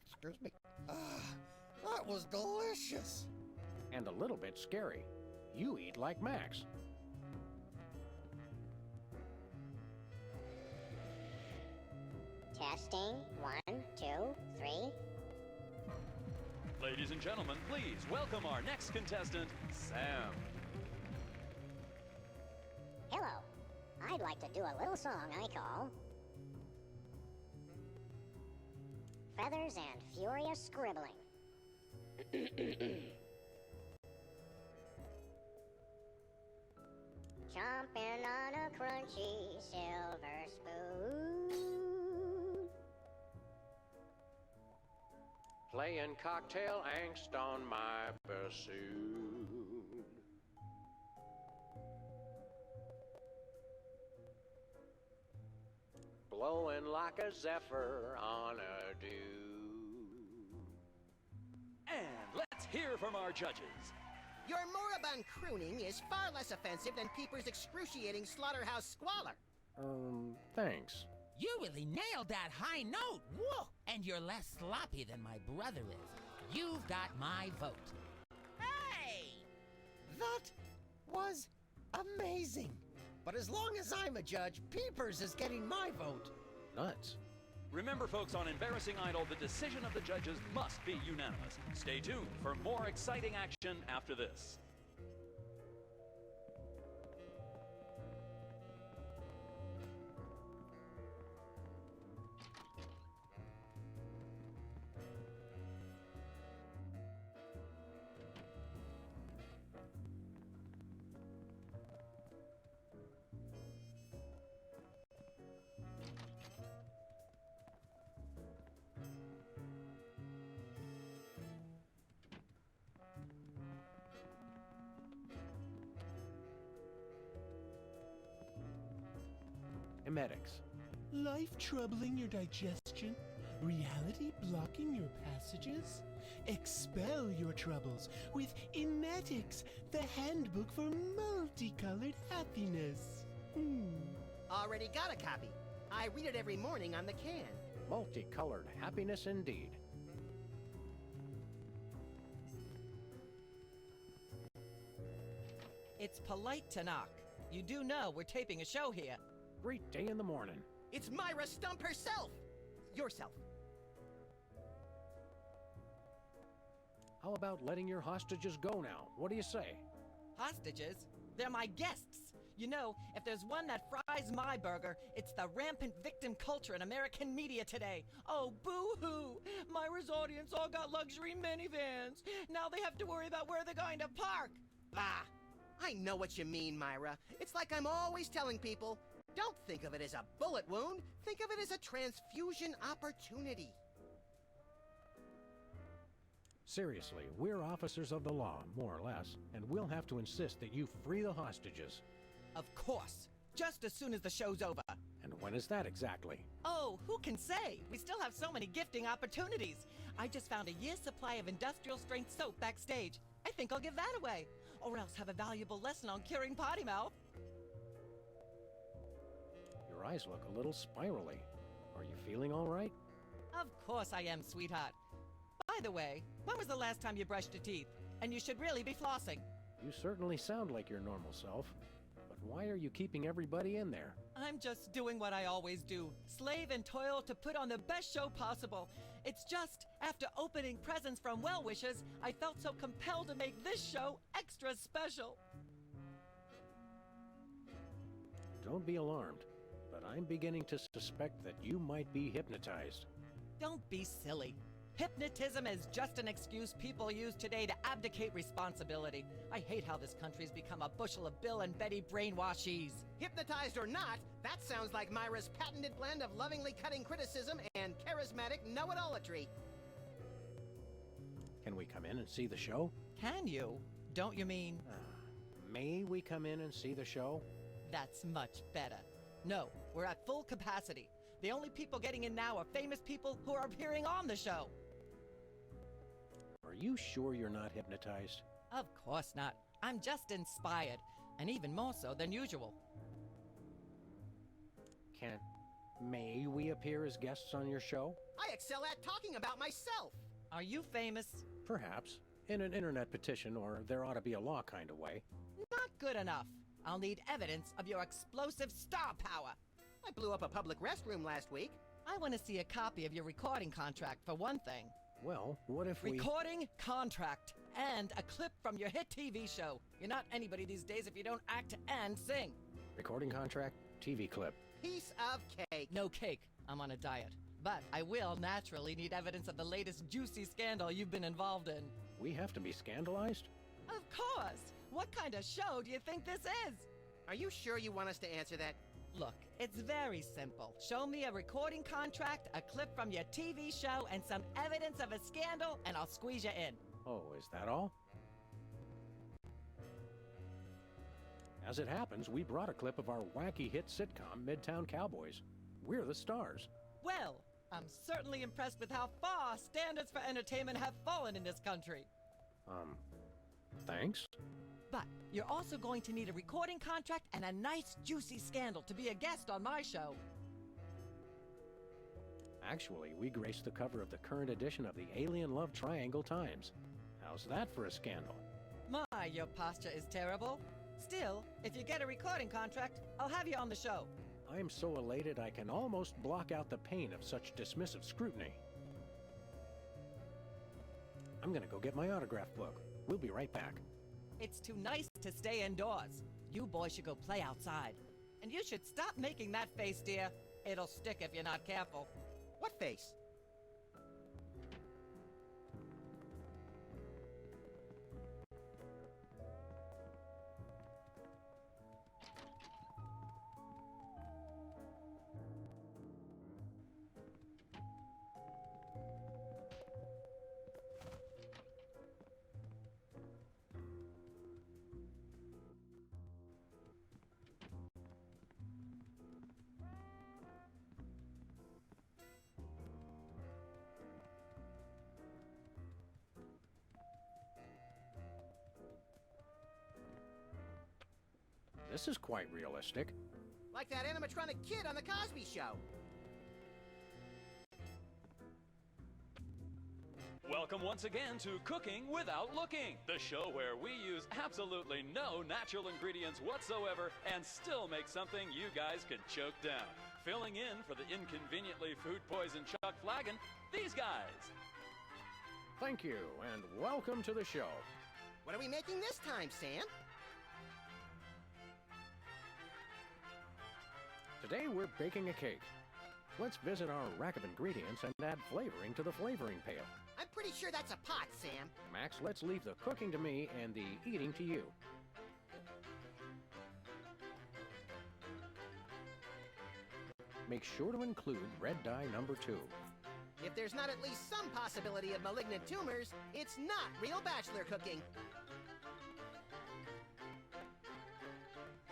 Excuse me. That was delicious. And a little bit scary. You eat like Max. Testing. 1, 2, 3. Ladies and gentlemen, please welcome our next contestant, Sam. Hello. I'd like to do a little song I call Feathers and Furious Scribbling. Chomping on a crunchy silver spoon. Playing cocktail angst on my bassoon. Blowing like a zephyr on a dew. And let's hear from our judges. Your moribund crooning is far less offensive than Peeper's excruciating slaughterhouse squalor. Thanks. You really nailed that high note. Whoa! And you're less sloppy than my brother is. You've got my vote. Hey! That was amazing. But as long as I'm a judge, Peepers is getting my vote. Nuts. Remember, folks, on Embarrassing Idol, the decision of the judges must be unanimous. Stay tuned for more exciting action after this. Emetics. Life troubling your digestion? Reality blocking your passages? Expel your troubles with Emetics, the handbook for multicolored happiness. Already got a copy. I read it every morning on the can. Multicolored happiness indeed. It's polite to knock. You do know we're taping a show here. Great day in the morning. It's Myra Stump herself. Yourself. How about letting your hostages go now? What do you say? Hostages? They're my guests. You know, if there's one that fries my burger, it's the rampant victim culture in American media today. Oh, boo-hoo! Myra's audience all got luxury minivans. Now they have to worry about where they're going to park. Ah, I know what you mean, Myra. It's like I'm always telling people, don't think of it as a bullet wound. Think of it as a transfusion opportunity. Seriously, we're officers of the law, more or less, and we'll have to insist that you free the hostages. Of course. Just as soon as the show's over. And when is that exactly? Oh, who can say? We still have so many gifting opportunities. I just found a year's supply of industrial strength soap backstage. I think I'll give that away. Or else have a valuable lesson on curing potty mouth. Your eyes look a little spirally. Are you feeling all right? Of course I am, sweetheart. By the way, when was the last time you brushed your teeth? And you should really be flossing. You certainly sound like your normal self. But why are you keeping everybody in there? I'm just doing what I always do. Slave and toil to put on the best show possible. It's just, after opening presents from well-wishers, I felt so compelled to make this show extra special. Don't be alarmed, but I'm beginning to suspect that you might be hypnotized. Don't be silly. Hypnotism is just an excuse people use today to abdicate responsibility. I hate how this country's become a bushel of Bill and Betty brainwashies. Hypnotized or not, that sounds like Myra's patented blend of lovingly cutting criticism and charismatic know-it-allatry. Can we come in and see the show? Can you? Don't you mean... May we come in and see the show? That's much better. No, we're at full capacity. The only people getting in now are famous people who are appearing on the show. Are you sure you're not hypnotized? Of course not. I'm just inspired, and even more so than usual. May we appear as guests on your show? I excel at talking about myself. Are you famous? Perhaps. In an internet petition, or there ought to be a law kind of way. Not good enough. I'll need evidence of your explosive star power. I blew up a public restroom last week. I want to see a copy of your recording contract, for one thing. Well, what if we... Recording contract and a clip from your hit TV show. You're not anybody these days if you don't act and sing. Recording contract, TV clip. Piece of cake. No cake. I'm on a diet. But I will naturally need evidence of the latest juicy scandal you've been involved in. We have to be scandalized? Of course. What kind of show do you think this is? Are you sure you want us to answer that? Look, it's very simple. Show me a recording contract, a clip from your TV show, and some evidence of a scandal, and I'll squeeze you in. Oh, is that all? As it happens, we brought a clip of our wacky hit sitcom, Midtown Cowboys. We're the stars. Well, I'm certainly impressed with how far standards for entertainment have fallen in this country. Thanks. But you're also going to need a recording contract and a nice juicy scandal to be a guest on my show. Actually, we graced the cover of the current edition of the Alien Love Triangle Times. How's that for a scandal? My, your posture is terrible. Still, if you get a recording contract, I'll have you on the show. I'm so elated I can almost block out the pain of such dismissive scrutiny. I'm gonna go get my autograph book. We'll be right back. It's too nice to stay indoors. You boys should go play outside. And you should stop making that face, dear. It'll stick if you're not careful. What face? This is quite realistic. Like that animatronic kid on The Cosby Show. Welcome once again to Cooking Without Looking, the show where we use absolutely no natural ingredients whatsoever and still make something you guys can choke down. Filling in for the inconveniently food-poisoned Chuck Flagon, these guys. Thank you, and welcome to the show. What are we making this time, Sam? Today we're baking a cake. Let's visit our rack of ingredients and add flavoring to the flavoring pail. I'm pretty sure that's a pot, Sam. Max, let's leave the cooking to me and the eating to you. Make sure to include red dye number 2. If there's not at least some possibility of malignant tumors, it's not real bachelor cooking.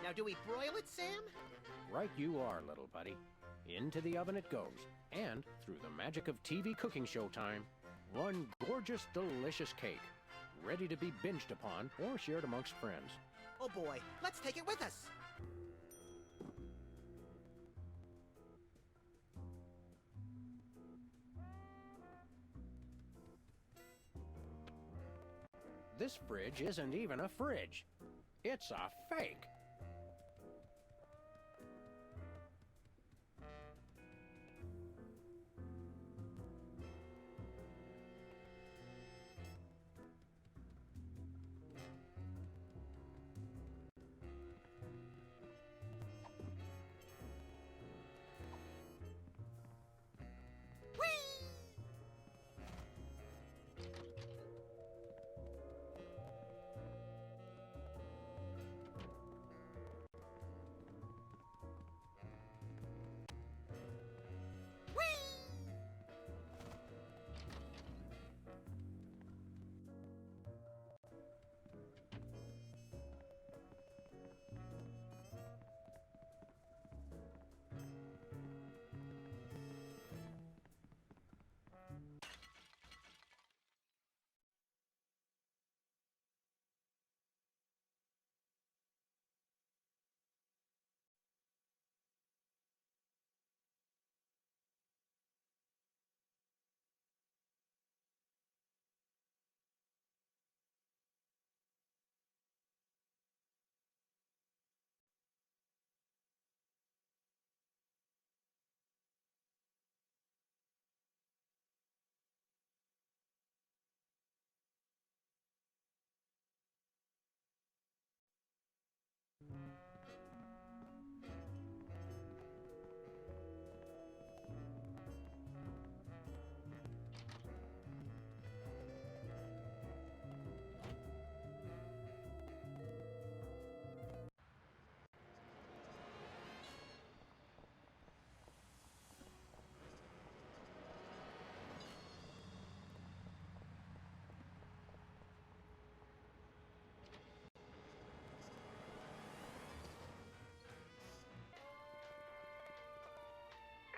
Now, do we broil it, Sam? Right you are, little buddy. Into the oven it goes. And, through the magic of TV cooking show time, one gorgeous, delicious cake. Ready to be binged upon or shared amongst friends. Oh boy, let's take it with us. this fridge isn't even a fridge. It's a fake.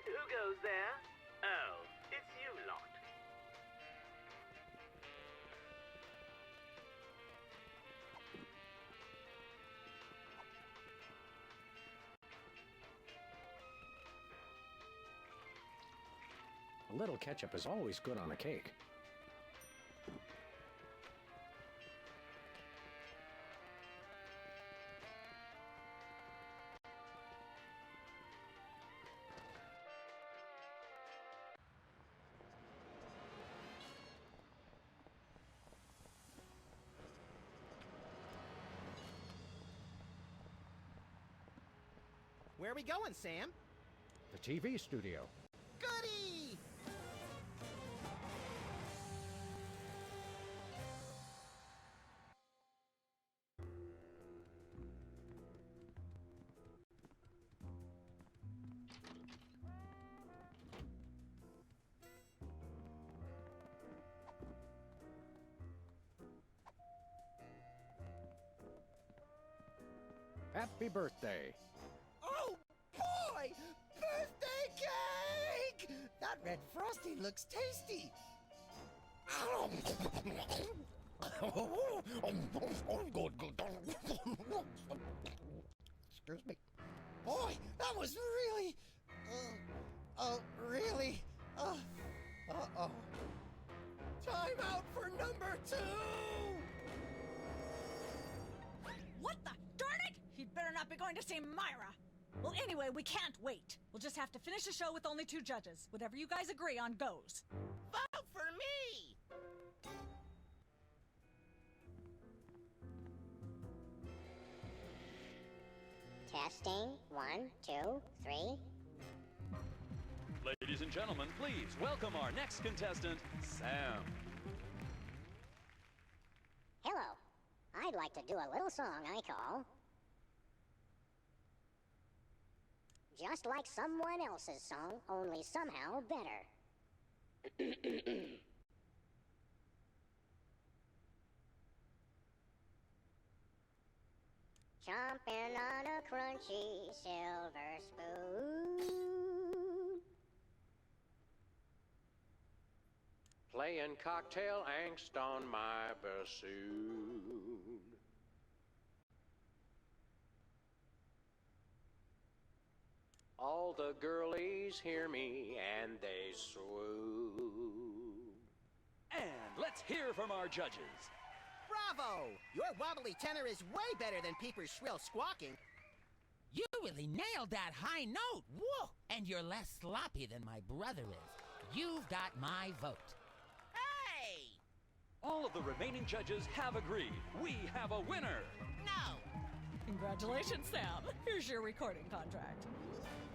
Who goes there? Oh, it's you lot. A little ketchup is always good on a cake. Where are we going, Sam? The TV studio. Goody! Happy birthday. Oh, boy! Birthday cake! That red frosting looks tasty. Excuse me. Boy, that was really... really... uh-oh. Time out for number 2! What the? Darn it! He'd better not be going to see Myra. Well, anyway, we can't wait. We'll just have to finish the show with only 2 judges. Whatever you guys agree on goes. Vote for me! Testing. 1, 2, 3. Ladies and gentlemen, please welcome our next contestant, Sam. Hello. I'd like to do a little song I call Just Like Someone Else's Song, Only Somehow Better. Chomping on a crunchy silver spoon. Playing cocktail angst on my bassoon. All the girlies hear me and they swoon. And let's hear from our judges. Bravo! Your wobbly tenor is way better than Peeper's shrill squawking. You really nailed that high note. Whoa! And you're less sloppy than my brother is. You've got my vote. Hey! All of the remaining judges have agreed. We have a winner. No! Congratulations, Sam. Here's your recording contract.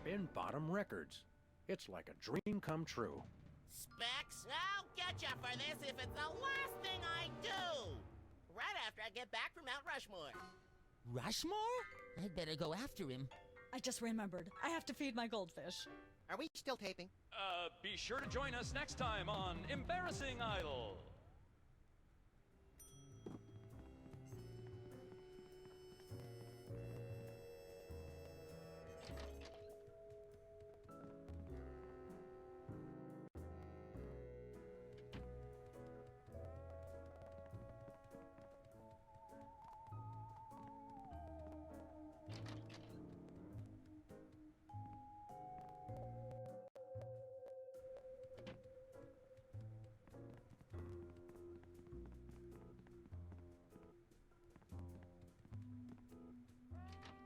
Bin Bottom Records. It's like a dream come true. Specs, I'll get you for this if it's the last thing I do! Right after I get back from Mount Rushmore. Rushmore? I'd better go after him. I just remembered. I have to feed my goldfish. Are we still taping? Be sure to join us next time on Embarrassing Idol.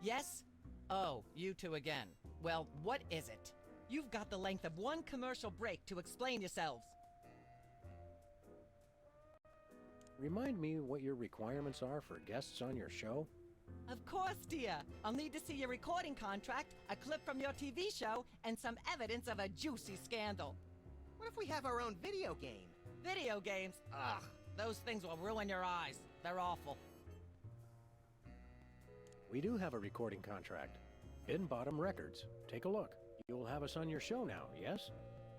Yes? Oh, you two again. Well, what is it? You've got the length of one commercial break to explain yourselves. Remind me what your requirements are for guests on your show? Of course, dear. I'll need to see your recording contract, a clip from your TV show, and some evidence of a juicy scandal. What if we have our own video game? Video games? Ugh, those things will ruin your eyes. They're awful. We do have a recording contract. Bin Bottom Records. Take a look. You'll have us on your show now, yes?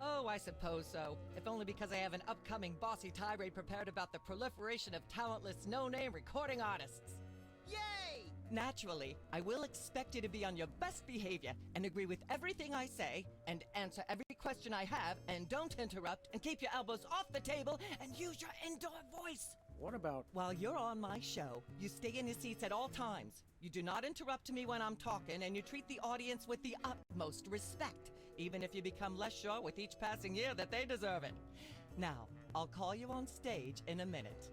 Oh, I suppose so. If only because I have an upcoming bossy tirade prepared about the proliferation of talentless, no-name recording artists. Yay! Naturally, I will expect you to be on your best behavior and agree with everything I say and answer every question I have and don't interrupt and keep your elbows off the table and use your indoor voice. What about... While you're on my show, you stay in your seats at all times. You do not interrupt me when I'm talking, and you treat the audience with the utmost respect, even if you become less sure with each passing year that they deserve it. Now, I'll call you on stage in a minute.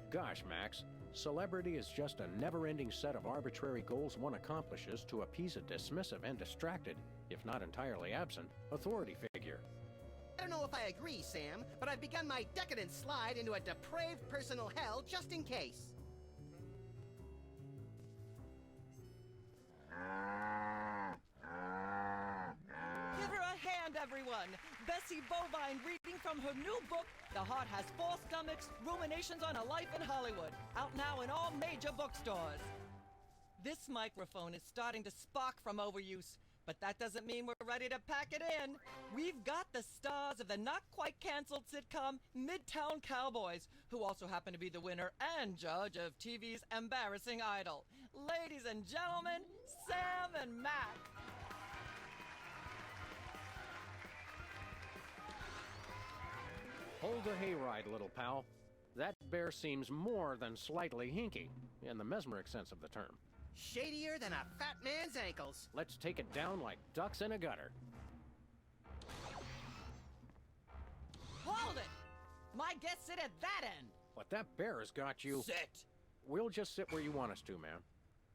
Gosh, Max. Celebrity is just a never-ending set of arbitrary goals one accomplishes to appease a dismissive and distracted, if not entirely absent, authority figure. I don't know if I agree, Sam, but I've begun my decadent slide into a depraved personal hell just in case. Give her a hand, everyone! Bessie Bovine reading from her new book, The Heart Has Four Stomachs, Ruminations on a Life in Hollywood, out now in all major bookstores. This microphone is starting to spark from overuse, but that doesn't mean we're ready to pack it in. We've got the stars of the not-quite-canceled sitcom Midtown Cowboys, who also happen to be the winner and judge of TV's Embarrassing Idol. Ladies and gentlemen, Sam and Mac. Hold the hayride, little pal. That bear seems more than slightly hinky, in the mesmeric sense of the term. Shadier than a fat man's ankles. Let's take it down like ducks in a gutter. Hold it! My guests sit at that end. But that bear has got you... Sit! We'll just sit where you want us to, ma'am.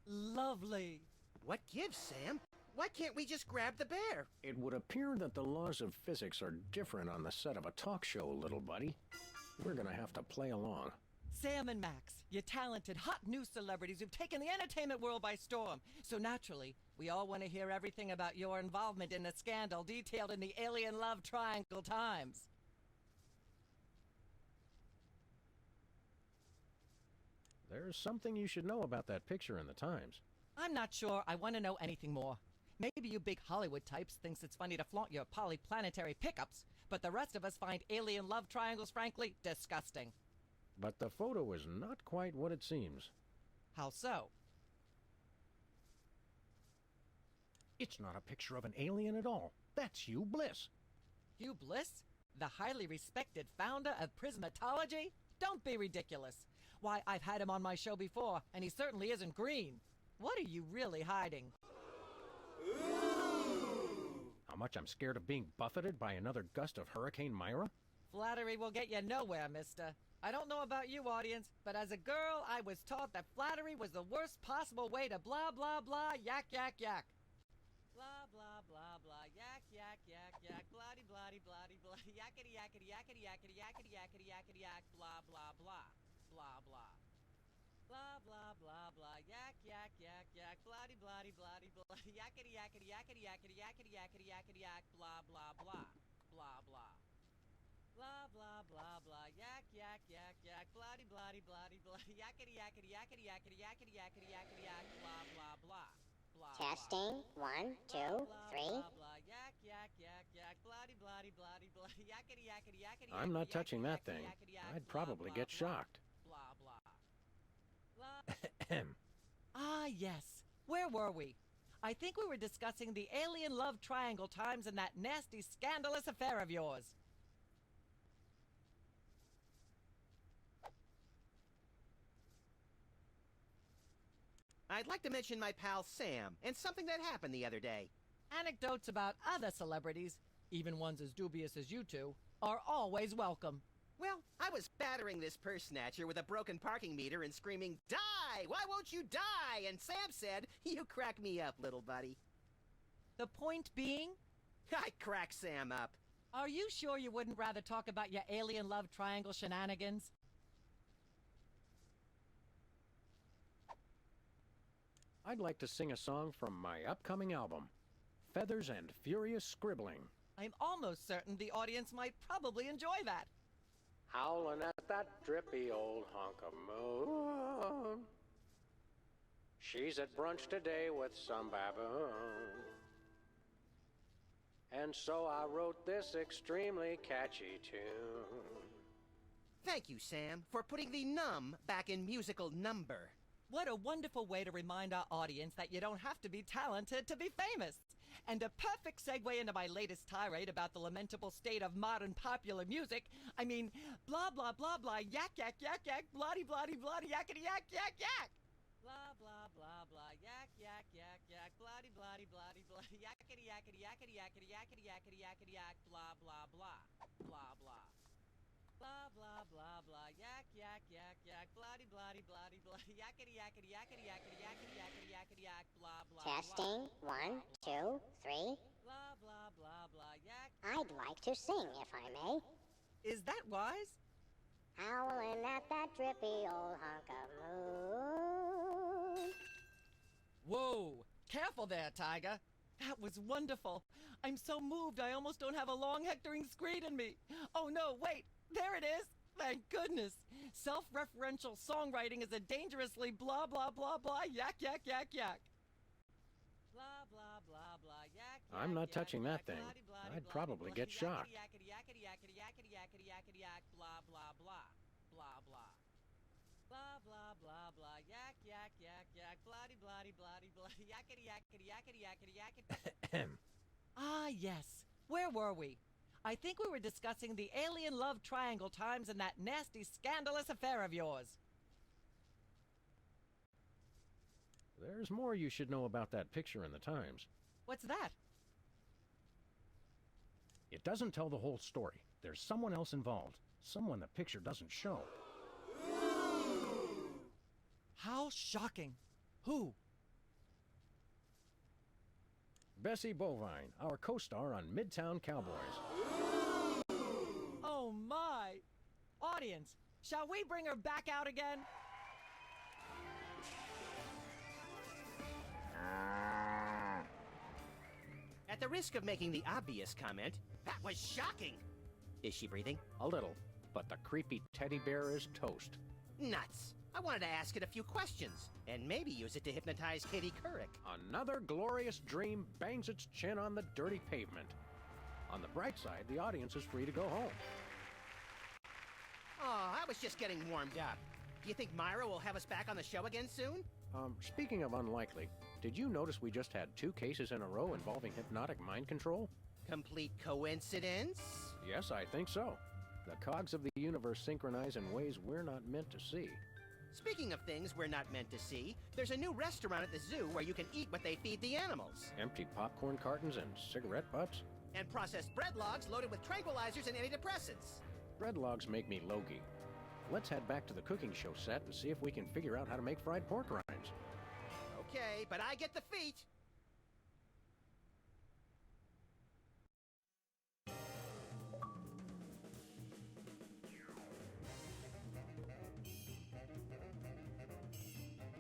Lovely. What gives, Sam? Why can't we just grab the bear? It would appear that the laws of physics are different on the set of a talk show, little buddy. We're gonna have to play along. Sam and Max, you're talented, hot new celebrities who've taken the entertainment world by storm. So naturally, we all want to hear everything about your involvement in the scandal detailed in the Alien Love Triangle Times. There's something you should know about that picture in the Times. I'm not sure I want to know anything more. Maybe you big Hollywood types thinks it's funny to flaunt your polyplanetary pickups, but the rest of us find alien love triangles frankly disgusting. But the photo is not quite what it seems. How so? It's not a picture of an alien at all. That's Hugh Bliss. Hugh Bliss? The highly respected founder of Prismatology? Don't be ridiculous. Why, I've had him on my show before, and he certainly isn't green. What are you really hiding? How much I'm scared of being buffeted by another gust of Hurricane Myra? Flattery will get you nowhere, mister. I don't know about you, audience, but as a girl, I was taught that flattery was the worst possible way to blah, blah, blah, yak, yak, yak. Blah, blah, blah, blah, yak, yak, yak, yak, bloody, bloody, bloody, bloody, yakety, yakety, yakety, yakety, yakety, yakety, yakety, yak, blah, blah, blah, blah, blah. Blah, blah, blah, blah, yak, yak, yak, yak, bloody, bloody, bloody, bloody, yakety, yakety, yakety, yakety, yakety, yakety, yakety, yak, blah, blah, blah, blah, blah. Blah, blah, blah, blah, yak, yak, yak, yak, bloody, bloody, bloody, bloody, yakety, yakety, yakety, yakety, yakety, yakety, yakety, yak, blah, blah, blah, blah. Testing. 1, 2, 3. Blah, yak, yak, yak, yak, bloody, bloody, bloody, bloody, yakety, yakety, yakety, I'm not touching that thing. I'd probably get shocked. Blah, blah. Ah, yes. Where were we? I think we were discussing the alien love triangle times and that nasty, scandalous affair of yours. I'd like to mention my pal Sam and something that happened the other day. Anecdotes about other celebrities, even ones as dubious as you two, are always welcome. Well, I was battering this purse snatcher with a broken parking meter and screaming, "Die! Why won't you die?" And Sam said, "You crack me up, little buddy." The point being? I crack Sam up. Are you sure you wouldn't rather talk about your alien love triangle shenanigans? I'd like to sing a song from my upcoming album, Feathers and Furious Scribbling. I'm almost certain the audience might probably enjoy that. Howling at that drippy old hunk of moon. She's at brunch today with some baboon. And so I wrote this extremely catchy tune. Thank you, Sam, for putting the num back in musical number. What a wonderful way to remind our audience that you don't have to be talented to be famous. And a perfect segue into my latest tirade about the lamentable state of modern popular music. I mean, blah, blah, blah, blah, yak, yak, yak, yak, bloody, bloody, bloody, yakety, yak, yak, yak. Blah, blah, blah, blah, yak, yak, yak, yak, bloody, bloody, bloody, bloody, yakety, yakety, yakety, yakety, yakety, yakety, yakety, yak, blah, blah, blah, blah, blah. Blah, blah, blah, blah, yak, yak, yak, yak, bloody, bloody, bloody, bloody, yakety, yakety, yakety, yakety, yakety, yakety, yakety, yak, blah, blah, blah. Testing. 1, 2, 3. Blah, blah, blah, blah, yak. I'd like to sing, if I may. Is that wise? Howling at that drippy old hunk of moon. Whoa! Careful there, Tiger. That was wonderful. I'm so moved I almost don't have a long hectoring screed in me. Oh no, wait! There it is! Thank goodness! Self-referential songwriting is a dangerously blah blah blah blah yak yak yak yak. Blah blah blah blah yak. I'm not touching that thing. I'd probably get shocked. Yakety yakety yakety yakety yakety yakety yak. Blah blah blah blah blah. Blah blah blah blah yak yak yak yak. Bloody bloody bloody bloody yakety yakety yakety yakety yakety. Ah yes. Where were we? I think we were discussing the alien love triangle times and that nasty, scandalous affair of yours. There's more you should know about that picture in the Times. What's that? It doesn't tell the whole story. There's someone else involved. Someone the picture doesn't show. How shocking. Who? Bessie Bovine, our co-star on Midtown Cowboys. Oh my! Audience, shall we bring her back out again? At the risk of making the obvious comment, that was shocking. Is she breathing? A little, but the creepy teddy bear is toast. Nuts. I wanted to ask it a few questions, and maybe use it to hypnotize Katie Couric. Another glorious dream bangs its chin on the dirty pavement. On the bright side, the audience is free to go home. Oh, I was just getting warmed up. Do you think Myra will have us back on the show again soon? Speaking of unlikely, did you notice we just had 2 cases in a row involving hypnotic mind control? Complete coincidence? Yes, I think so. The cogs of the universe synchronize in ways we're not meant to see. Speaking of things we're not meant to see, there's a new restaurant at the zoo where you can eat what they feed the animals. Empty popcorn cartons and cigarette butts? And processed bread logs loaded with tranquilizers and antidepressants. Bread logs make me logy. let's head back to the cooking show set and see if we can figure out how to make fried pork rinds. Okay, but I get the feet.